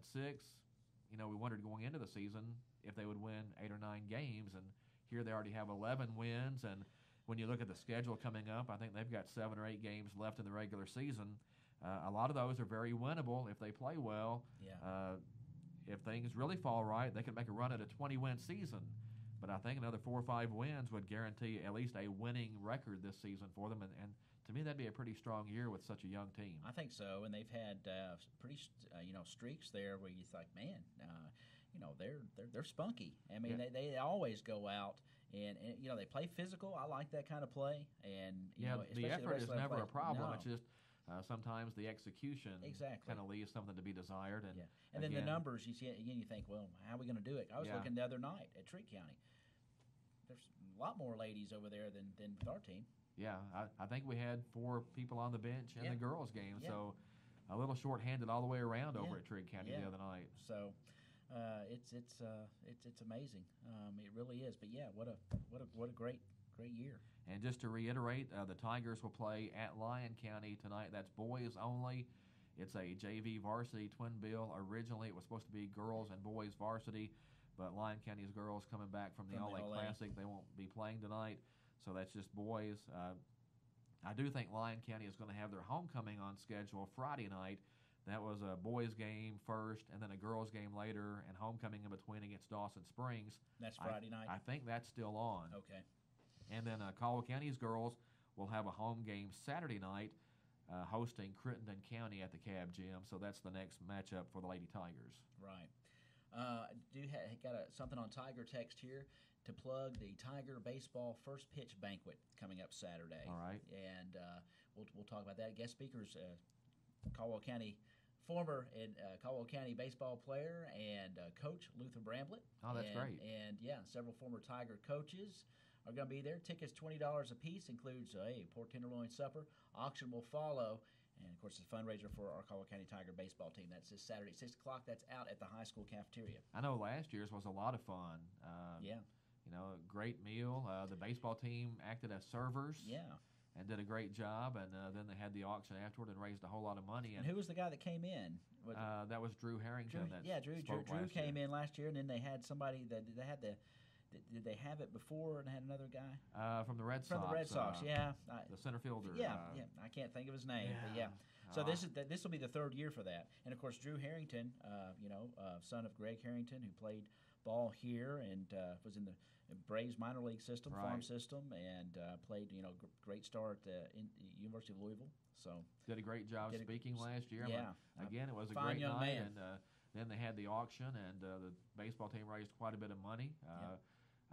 we wondered going into the season if they would win 8 or 9 games, and here they already have 11 wins. And when you look at the schedule coming up, I think they've got 7 or 8 games left in the regular season. A lot of those are very winnable if they play well. Yeah. If things really fall right, they can make a run at a 20-win season. But I think another 4 or 5 wins would guarantee at least a winning record this season for them, and to me, that'd be a pretty strong year with such a young team. I think so, and they've had pretty streaks there where you think, man, they're spunky. I mean, they always go out and they play physical. I like that kind of play, and the effort is never a problem. No. It's just sometimes the execution kind of leaves something to be desired. And then the numbers you see again, you think, well, how are we going to do it? I was looking the other night at Trigg County. There's a lot more ladies over there than with our team. Yeah, I think we had 4 people on the bench in the girls' game, so a little short-handed all the way around over at Trigg County the other night. So it's amazing. It really is. But what a great year. And just to reiterate, the Tigers will play at Lyon County tonight. That's boys only. It's a JV varsity twin bill. Originally, it was supposed to be girls and boys varsity, but Lyon County's girls coming back from the All-A Classic. They won't be playing tonight. So that's just boys. I do think Lyon County is going to have their homecoming on schedule Friday night. That was a boys game first and then a girls game later and homecoming in between against Dawson Springs. That's Friday night? I think that's still on. Okay. And then Caldwell County's girls will have a home game Saturday night hosting Crittenden County at the Cab Gym. So that's the next matchup for the Lady Tigers. Right. Got something on Tiger text here to plug the Tiger Baseball First Pitch Banquet coming up Saturday. All right. And we'll talk about that. Guest speakers, Caldwell County, former Caldwell County baseball player and coach Luther Bramblett. Oh, that's great. And, several former Tiger coaches are going to be there. Tickets $20 a piece, includes a pork tenderloin supper. Auction will follow. And, of course, it's a fundraiser for our Caldwell County Tiger baseball team. That's this Saturday at 6 o'clock. That's out at the high school cafeteria. I know last year's was a lot of fun. A great meal. The baseball team acted as servers. Yeah. And did a great job. And then they had the auction afterward and raised a whole lot of money. And who was the guy that came in? That was Drew Harrington. Drew came in last year, and then they had somebody that they had the. Did they have it before and had another guy? From the Red Sox. From the Red Sox, the center fielder. I can't think of his name, but So this will be the 3rd year for that, and of course Drew Harrington, son of Greg Harrington, who played ball here and was in the Braves minor league system, farm system, and played great start at University of Louisville. So did a great job speaking last year. Again, it was a fine great young night, man. and then they had the auction, and the baseball team raised quite a bit of money.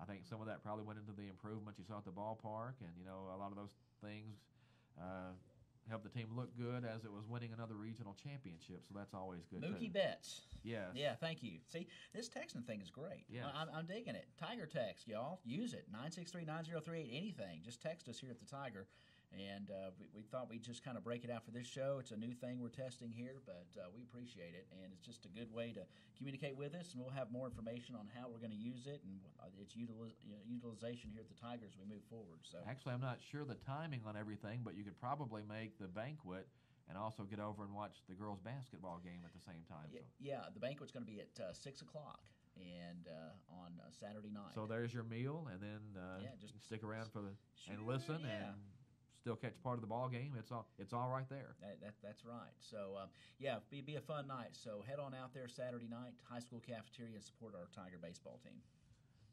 I think some of that probably went into the improvements you saw at the ballpark, and a lot of those things helped the team look good as it was winning another regional championship. So that's always good. Mookie Betts. Yes. Yeah, thank you. See, this texting thing is great. Yes. I'm digging it. Tiger text, y'all. Use it. 963-9038. Anything. Just text us here at the Tiger, And we thought we'd just kind of break it out for this show. It's a new thing we're testing here, but we appreciate it. And it's just a good way to communicate with us. And we'll have more information on how we're going to use it and its utilization here at the Tigers as we move forward. So actually, I'm not sure the timing on everything, but you could probably make the banquet and also get over and watch the girls' basketball game at the same time. Yeah, the banquet's going to be at 6 o'clock and on Saturday night. So there's your meal, and then just stick around and listen and still catch part of the ball game. It's all right there. That's right. So be a fun night. So head on out there Saturday night, high school cafeteria, and support our Tiger baseball team.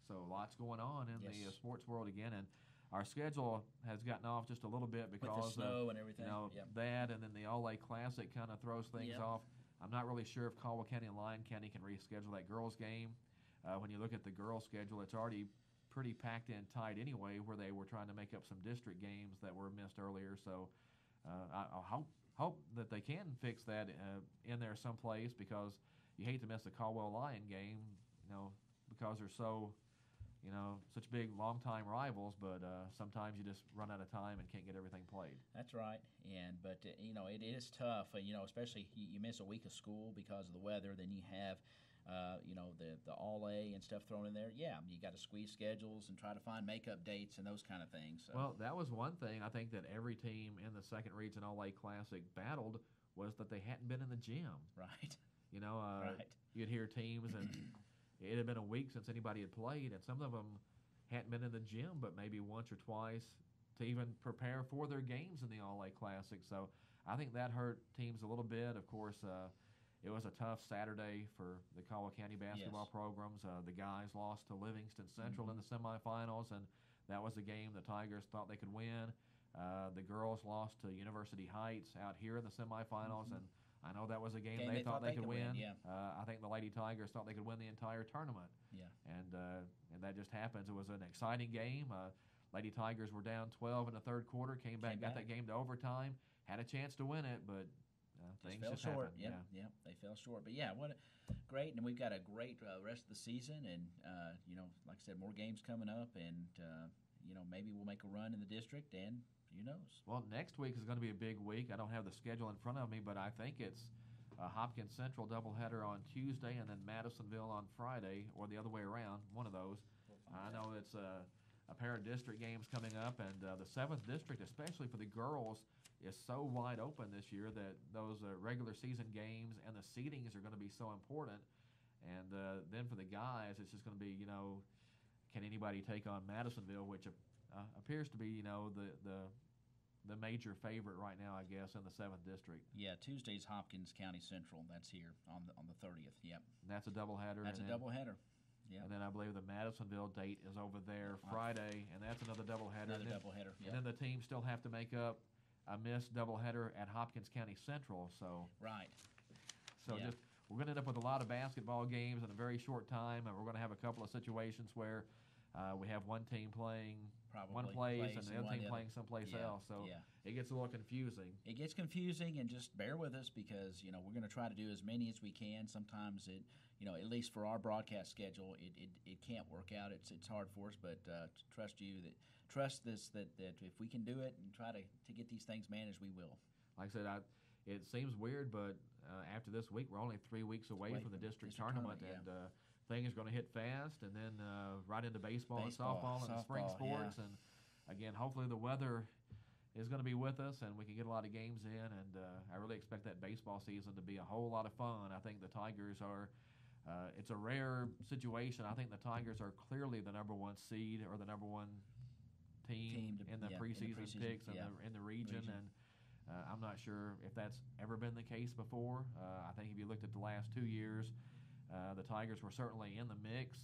So lots going on in the sports world again, and our schedule has gotten off just a little bit because with the snow and everything. That, and then the All-A Classic kind of throws things off. I'm not really sure if Caldwell County and Lyon County can reschedule that girls game. When you look at the girls' schedule, it's already pretty packed in tight anyway, where they were trying to make up some district games that were missed earlier. So I hope that they can fix that in there someplace, because you hate to miss the Caldwell Lyon game, because they're so, such big long-time rivals, but sometimes you just run out of time and can't get everything played. That's right, but it is tough, especially you miss a week of school because of the weather, then you have the All-A and stuff thrown in there. Yeah, you got to squeeze schedules and try to find makeup dates and those kind of things. So. Well, that was one thing I think that every team in the Second Region All-A Classic battled, was that they hadn't been in the gym. Right. Right. You'd hear teams, and it had been a week since anybody had played, and some of them hadn't been in the gym but maybe once or twice to even prepare for their games in the All-A Classic. So I think that hurt teams a little bit. Of course, it was a tough Saturday for the Caldwell County basketball programs. The guys lost to Livingston Central in the semifinals, and that was a game the Tigers thought they could win. The girls lost to University Heights out here in the semifinals, and I know that was a game they thought they could win. I think the Lady Tigers thought they could win the entire tournament. And that just happens. It was an exciting game. Lady Tigers were down 12 in the third quarter, came back, got that game to overtime, had a chance to win it, but things fell just short. happened. They fell short. But what great, and we've got a great rest of the season, and like I said, more games coming up, and maybe we'll make a run in the district, and who knows? Well, next week is going to be a big week. I don't have the schedule in front of me, but I think it's Hopkins Central doubleheader on Tuesday, and then Madisonville on Friday, or the other way around, one of those. I know it's a pair of district games coming up, and the 7th District, especially for the girls, is so wide open this year that those regular season games and the seedings are going to be so important. And then for the guys, it's just going to be, can anybody take on Madisonville, which appears to be, the major favorite right now, I guess, in the 7th District. Yeah, Tuesday's Hopkins County Central. That's here on the 30th. Yep. And that's a doubleheader. That's a doubleheader. Yeah. And then I believe the Madisonville date is over there Friday, and that's another doubleheader. Doubleheader. And then the teams still have to make up a missed doubleheader at Hopkins County Central. So right. So we're going to end up with a lot of basketball games in a very short time, and we're going to have a couple of situations where we have one team playing one place and the other team playing someplace else. So it gets a little confusing. It gets confusing, and just bear with us because we're going to try to do as many as we can. Sometimes it, at least for our broadcast schedule, it can't work out. It's hard for us, but trust this that if we can do it and try to get these things managed, we will. Like I said, it seems weird, but after this week, we're only 3 weeks away from the district tournament, and things are going to hit fast, and then right into baseball and softball and spring sports. And again, hopefully the weather is going to be with us, and we can get a lot of games in. And I really expect that baseball season to be a whole lot of fun. I think the Tigers are. It's a rare situation. I think the Tigers are clearly the number 1 seed or the number 1 team in the preseason picks in the region. And I'm not sure if that's ever been the case before. I think if you looked at the last 2 years, the Tigers were certainly in the mix,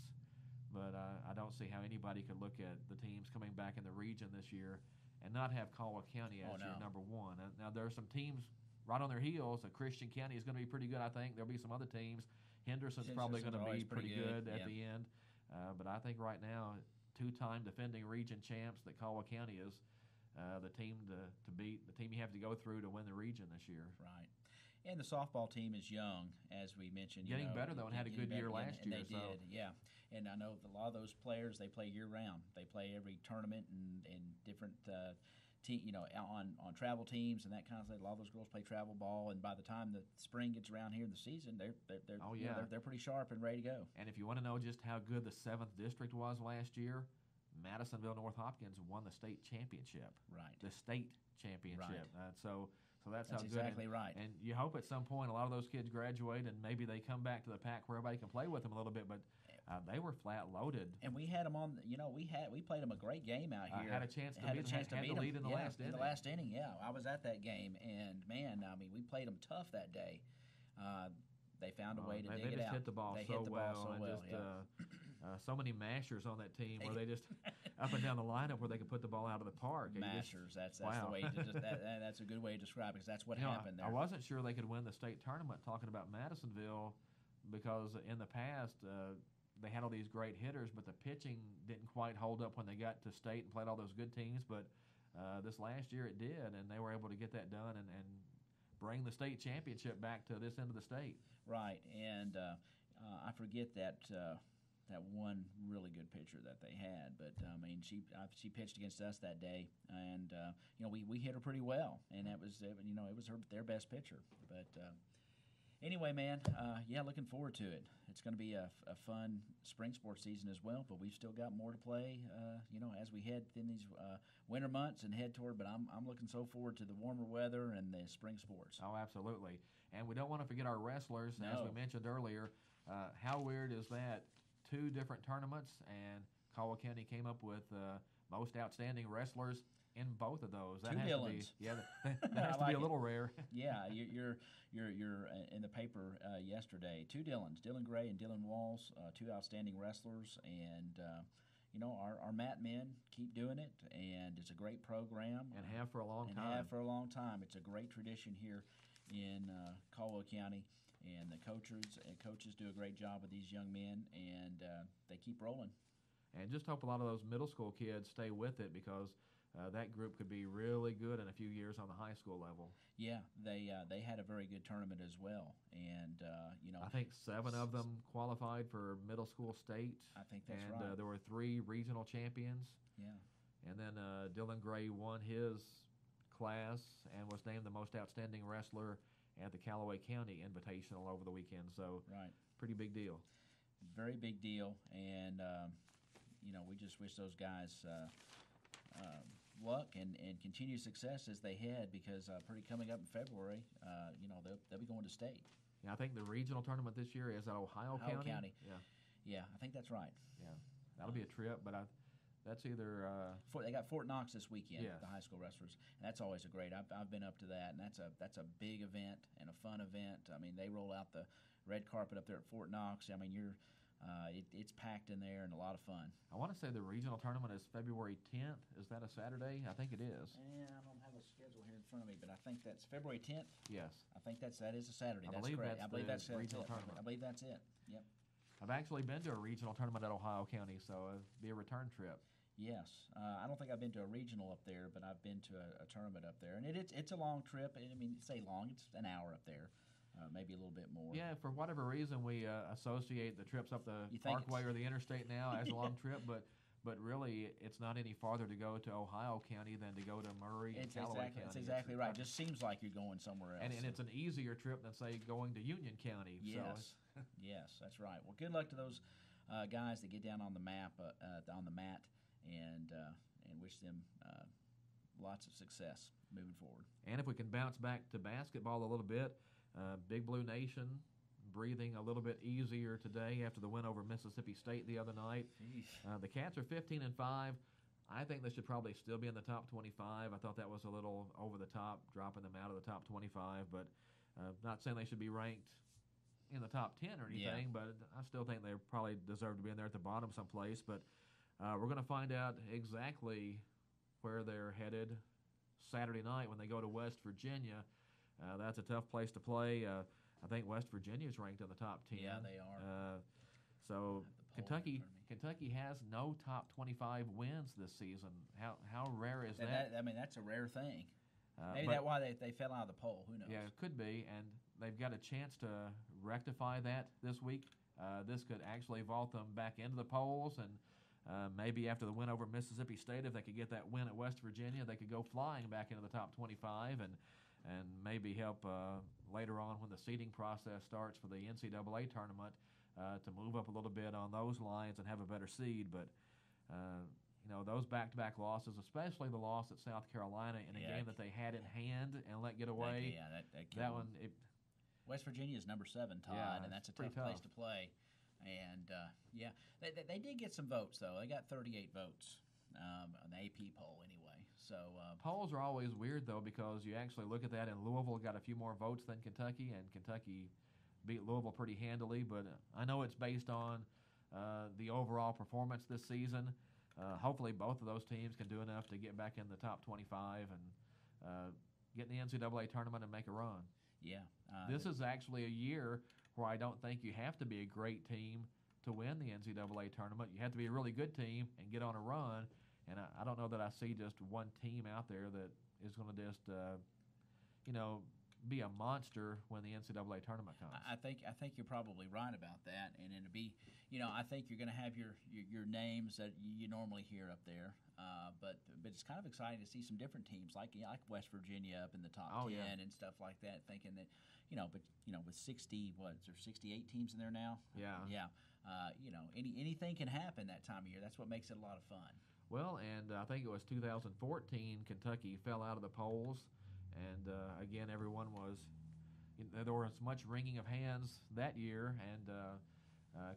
but I don't see how anybody could look at the teams coming back in the region this year and not have Caldwell County as your number 1. Now, there are some teams right on their heels. Christian County is going to be pretty good, I think. There'll be some other teams. Henderson's probably going to be pretty good at the end. But I think right now, 2-time defending region champs that Caldwell County is the team to beat, the team you have to go through to win the region this year. Right. And the softball team is young, as we mentioned. Getting better, though, and had a good year last year. They did, yeah. And I know a lot of those players, they play year-round. They play every tournament and different on travel teams and that kind of thing. A lot of those girls play travel ball, and by the time the spring gets around here in the season, they're pretty sharp and ready to go. And if you want to know just how good the 7th District was last year, Madisonville North Hopkins won the state championship. Right. The state championship. Right. So that's how good. Exactly right. And you hope at some point a lot of those kids graduate and maybe they come back to the pack where everybody can play with them a little bit. But they were flat loaded. And we had them on. We played them a great game out here. Had a chance to beat them. Had the lead in the last inning. In the last inning, yeah. I was at that game, and man, I mean, we played them tough that day. They found a way to dig it out. They just hit the ball so well. So many mashers on that team where they just up and down the lineup where they could put the ball out of the park. Mashers, that's the way that's a good way to describe it, because that's what happened there. I wasn't sure they could win the state tournament, talking about Madisonville, because in the past they had all these great hitters, but the pitching didn't quite hold up when they got to state and played all those good teams. But this last year it did, and they were able to get that done and bring the state championship back to this end of the state. Right, and I forget that one really good pitcher that they had, but I mean, she pitched against us that day, and we hit her pretty well, and it was their best pitcher. But anyway, man, looking forward to it. It's going to be a fun spring sports season as well, but we've still got more to play, as we head in these winter months and head toward. But I'm looking so forward to the warmer weather and the spring sports. Oh, absolutely. And we don't want to forget our wrestlers. No. As we mentioned earlier, how weird is that? 2 different tournaments, and Caldwell County came up with most outstanding wrestlers in both of those. That 2 has Dylans. That has to be a little rare. Yeah, you're in the paper yesterday. 2 Dylans, Dylan Gray and Dylan Walls, 2 outstanding wrestlers, and our mat men keep doing it, and it's a great program. And have for a long time. And have for a long time. It's a great tradition here in Caldwell County. And the coaches do a great job with these young men, and they keep rolling. And just hope a lot of those middle school kids stay with it, because that group could be really good in a few years on the high school level. Yeah, they had a very good tournament as well, and I think 7 of them qualified for middle school state. I think that's right. And there were 3 regional champions. Yeah. And then Dylan Gray won his class and was named the most outstanding wrestler at the Callaway County Invitational over the weekend. So, right. Pretty big deal. Very big deal. And, we just wish those guys luck and continued success as they head, because coming up in February, they'll be going to state. Yeah, I think the regional tournament this year is at Ohio County. Yeah, I think that's right. Yeah, that'll be a trip, but that's either they got Fort Knox this weekend. Yes. The high school wrestlers, and that's always a great. I've been up to that, and that's a big event and a fun event. I mean, they roll out the red carpet up there at Fort Knox. I mean, it's packed in there and a lot of fun. I want to say the regional tournament is February 10th. Is that a Saturday? I think it is. Yeah, I don't have a schedule here in front of me, but I think that's February 10th. Yes. I think that is a Saturday. I That's believe correct. that's I believe the that's regional it. tournament. I believe that's it. Yep. I've actually been to a regional tournament at Ohio County, so it'd be a return trip. Yes, I don't think I've been to a regional up there, but I've been to a tournament up there, and it's a long trip. I mean, say long, it's an hour up there, maybe a little bit more. Yeah, for whatever reason, we associate the trips up the Parkway or the interstate now as a long trip, but really, it's not any farther to go to Ohio County than to go to Murray and Callaway County. That's exactly right. It just seems like you're going somewhere else. And it's an easier trip than, say, going to Union County. Yes, yes, that's right. Well, good luck to those guys that get down on the mat, and wish them lots of success moving forward. And if we can bounce back to basketball a little bit, Big Blue Nation breathing a little bit easier today after the win over Mississippi State the other night. The Cats are 15-5. I think they should probably still be in the top 25. I thought that was a little over the top, dropping them out of the top 25, but not saying they should be ranked in the top 10 or anything, but I still think they probably deserve to be in there at the bottom someplace. But we're going to find out exactly where they're headed Saturday night when they go to West Virginia. That's a tough place to play. I think West Virginia is ranked in the top 10. Yeah, they are. So Kentucky has no top 25 wins this season. How rare is that? I mean, that's a rare thing. Maybe that's why they fell out of the poll. Who knows? Yeah, it could be, and they've got a chance to rectify that this week. This could actually vault them back into the polls, and Maybe after the win over Mississippi State, if they could get that win at West Virginia, they could go flying back into the top 25 and maybe help later on when the seeding process starts for the NCAA tournament to move up a little bit on those lines and have a better seed. But those back-to-back losses, especially the loss at South Carolina in a game that they had in hand and let get away. That one. West Virginia is number 7, Todd, and that's a tough place to play. And they did get some votes though. They got 38 votes on the AP poll anyway. So polls are always weird though, because you actually look at that, and Louisville got a few more votes than Kentucky, and Kentucky beat Louisville pretty handily. But I know it's based on the overall performance this season. Hopefully both of those teams can do enough to get back in the top 25 and get in the NCAA tournament and make a run. Yeah. This is actually a year where I don't think you have to be a great team to win the NCAA tournament. You have to be a really good team and get on a run. And I don't know that I see just one team out there that is going to just, be a monster when the NCAA tournament comes. I think you're probably right about that, and it'll be, I think you're going to have your names that you normally hear up there, but it's kind of exciting to see some different teams like West Virginia up in the top 10 and stuff like that. Thinking that, with 68 teams in there now. Anything can happen that time of year. That's what makes it a lot of fun. Well, and I think it was 2014, Kentucky fell out of the polls. And again, everyone was there was much wringing of hands that year, and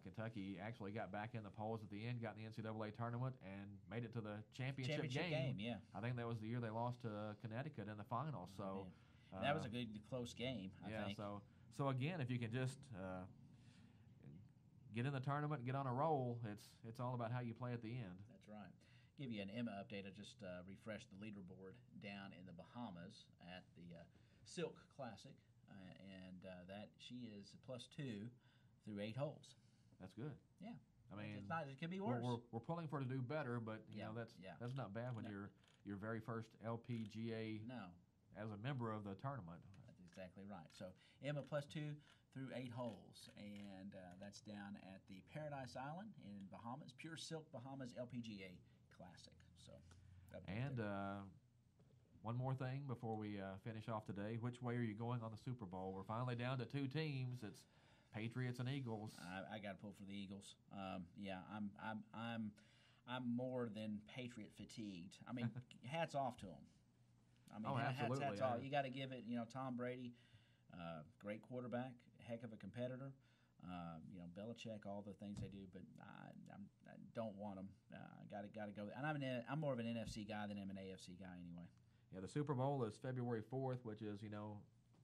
Kentucky actually got back in the polls at the end, got in the NCAA tournament, and made it to the championship game. Yeah, I think that was the year they lost to Connecticut in the final. So that was a good close game. I think. So again, if you can just get in the tournament and get on a roll, it's all about how you play at the end. That's right. Give you an Emma update. I just refreshed the leaderboard down in the Bahamas at the Silk Classic, and that she is +2 through 8 holes. That's good. Yeah, I mean, it's not. It could be worse. We're pulling for her to do better, but that's not bad when you're your very first LPGA. No. As a member of the tournament. That's exactly right. So Emma +2 through 8 holes, and that's down at the Paradise Island in Bahamas, Pure Silk Bahamas LPGA Classic. So, and one more thing before we finish off today. Which way are you going on the Super Bowl? We're finally down to 2 teams. It's Patriots and Eagles. I got to pull for the Eagles. I'm more than Patriot fatigued. I mean, hats off to them. I mean, absolutely. hats off. You got to give it. Tom Brady, great quarterback, heck of a competitor. Belichick, all the things they do, but I don't want them. Got to go. And I'm more of an NFC guy than I'm an AFC guy anyway. Yeah, the Super Bowl is February 4th, which is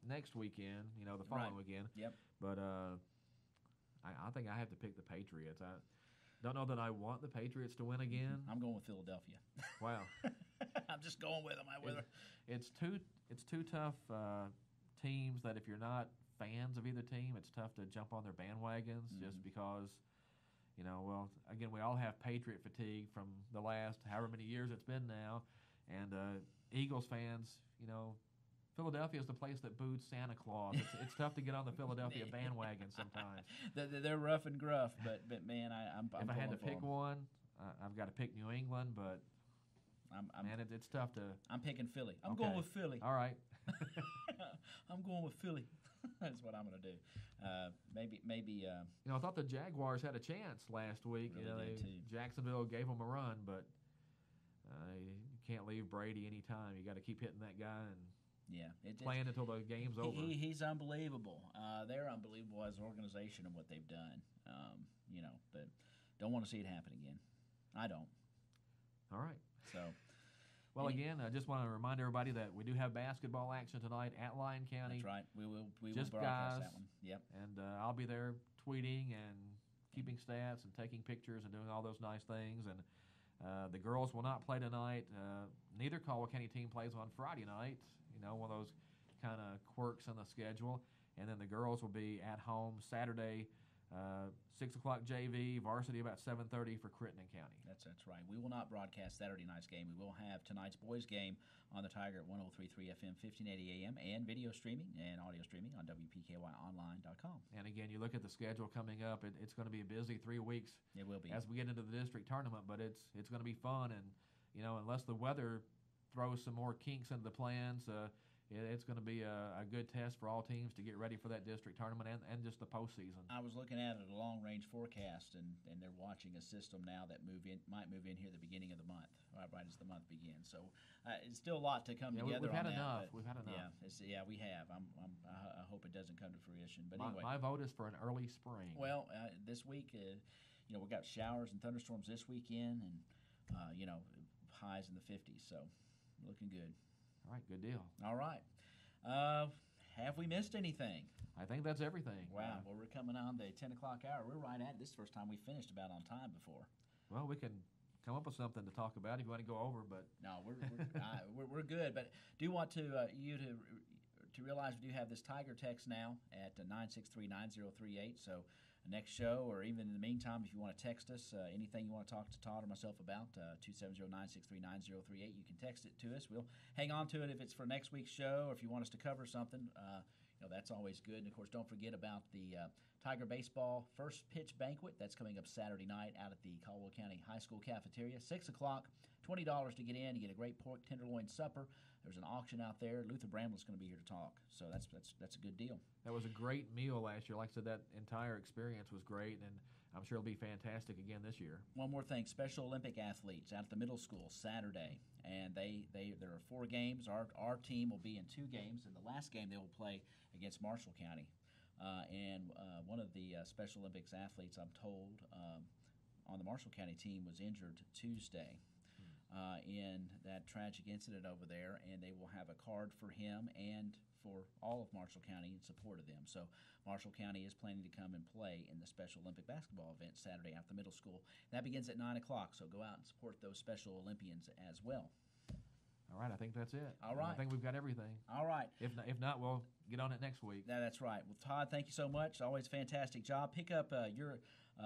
next weekend. The following weekend. Yep. But I think I have to pick the Patriots. I don't know that I want the Patriots to win again. I'm going with Philadelphia. Wow. I'm just going with them. It's two tough teams that if you're not fans of either team, it's tough to jump on their bandwagons just because, again, we all have Patriot fatigue from the last however many years it's been now. And Eagles fans, Philadelphia is the place that boos Santa Claus. It's tough to get on the Philadelphia bandwagon sometimes. They're rough and gruff, but man, I'm if I had to pick one, I've got to pick New England, but it's tough to. I'm picking Philly. I'm going with Philly. All right. I'm going with Philly. That's what I'm going to do. Maybe. I thought the Jaguars had a chance last week. Really did too. Jacksonville gave them a run, but you can't leave Brady any time. You got to keep hitting that guy and playing until the game's over. He's unbelievable. They're unbelievable as an organization and what they've done. But don't want to see it happen again. I don't. All right. So. Well, again, I just want to remind everybody that we do have basketball action tonight at Lyon County. That's right. We will just broadcast guys, that one. Yep. And I'll be there tweeting and keeping stats and taking pictures and doing all those nice things. And the girls will not play tonight. Neither Caldwell County team plays on Friday night. One of those kind of quirks in the schedule. And then the girls will be at home Saturday 6 o'clock JV, varsity about 7:30 for Crittenden County. That's right. We will not broadcast Saturday night's game. We will have tonight's boys game on the Tiger at 103.3 FM, 1580 AM, and video streaming and audio streaming on WPKYonline.com. And again, you look at the schedule coming up, it's going to be a busy 3 weeks. It will be. As we get into the district tournament, but it's going to be fun. And, unless the weather throws some more kinks into the plans, it's going to be a good test for all teams to get ready for that district tournament and just the postseason. I was looking at a long-range forecast, and they're watching a system now that might move in here at the beginning of the month, right as the month begins. So it's still a lot to come together. We've had on enough. That, we've had enough. Yeah, we have. I hope it doesn't come to fruition. But anyway, my vote is for an early spring. Well, this week, we got showers and thunderstorms this weekend, and highs in the 50s. So looking good. All right, good deal. All right. Have we missed anything? I think that's everything. Wow. Well, we're coming on the 10 o'clock hour. We're right at it. This is the first time we finished about on time before. Well, we can come up with something to talk about if you want to go over, but no, we're good. But do want you to realize we do have this Tiger text now at 963-9038. So next show, or even in the meantime, if you want to text us anything you want to talk to Todd or myself about, 270-963-9038, you can text it to us. We'll hang on to it if it's for next week's show, or if you want us to cover something. That's always good. And, of course, don't forget about the Tiger Baseball First Pitch Banquet. That's coming up Saturday night out at the Caldwell County High School Cafeteria, 6 o'clock, $20 to get in. You get a great pork tenderloin supper. There's an auction out there. Luther Bramlett's going to be here to talk, so that's a good deal. That was a great meal last year. Like I said, that entire experience was great, and I'm sure it'll be fantastic again this year. One more thing, Special Olympic athletes out at the middle school Saturday, and there are 4 games. Our team will be in 2 games, and the last game they will play against Marshall County. And one of the Special Olympics athletes, I'm told, on the Marshall County team was injured Tuesday. In that tragic incident over there, and they will have a card for him and for all of Marshall County in support of them. So Marshall County is planning to come and play in the Special Olympic basketball event Saturday at the middle school. That begins at 9 o'clock, so go out and support those Special Olympians as well. All right, I think that's it. All right. I think we've got everything. All right. If not, we'll get on it next week. That's right. Well, Todd, thank you so much. Always a fantastic job. Pick up your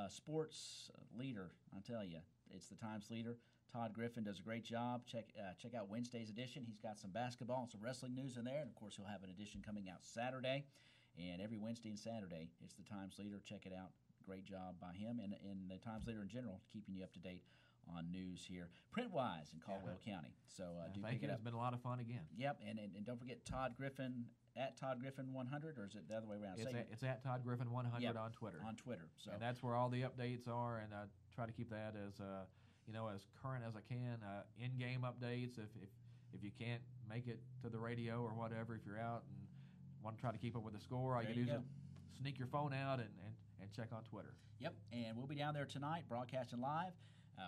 sports leader. I tell you, it's the Times leader. Todd Griffin does a great job. Check out Wednesday's edition. He's got some basketball and some wrestling news in there. And, of course, he'll have an edition coming out Saturday. And every Wednesday and Saturday, it's the Times Leader. Check it out. Great job by him and the Times Leader in general, keeping you up to date on news here, print-wise in Caldwell County. So do pick it up. It's been a lot of fun again. Yep, and don't forget Todd Griffin, at Todd Griffin 100, or is it the other way around? It's at Todd Griffin 100 on Twitter. On Twitter. So. And that's where all the updates are, and I try to keep that as as current as I can. In-game updates, if you can't make it to the radio or whatever, if you're out and want to try to keep up with the score, all you can do is sneak your phone out and check on Twitter. Yep, and we'll be down there tonight broadcasting live.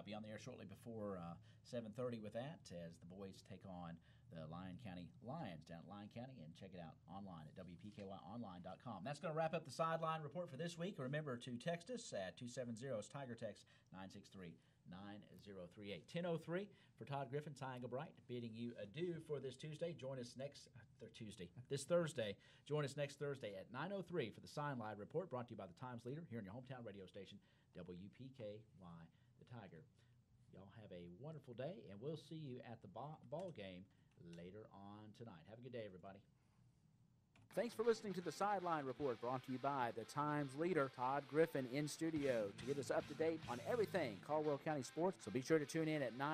Be on the air shortly before 7:30 with that as the boys take on the Lyon County Lions down at Lyon County, and check it out online at WPKYonline.com. That's going to wrap up the Sideline Report for this week. Remember to text us at 270-TIGER text 963-9038. 10:03 for Todd Griffin, Ty Engelbright, bidding you adieu for this Tuesday. Join us this Thursday. Join us next Thursday at 9:03 for the Sideline Report, brought to you by the Times Leader here in your hometown radio station, WPKY, the Tiger. Y'all have a wonderful day, and we'll see you at the ball game later on tonight. Have a good day, everybody. Thanks for listening to the Sideline Report, brought to you by the Times Leader, Todd Griffin, in studio to get us up to date on everything Caldwell County sports. So be sure to tune in at 9.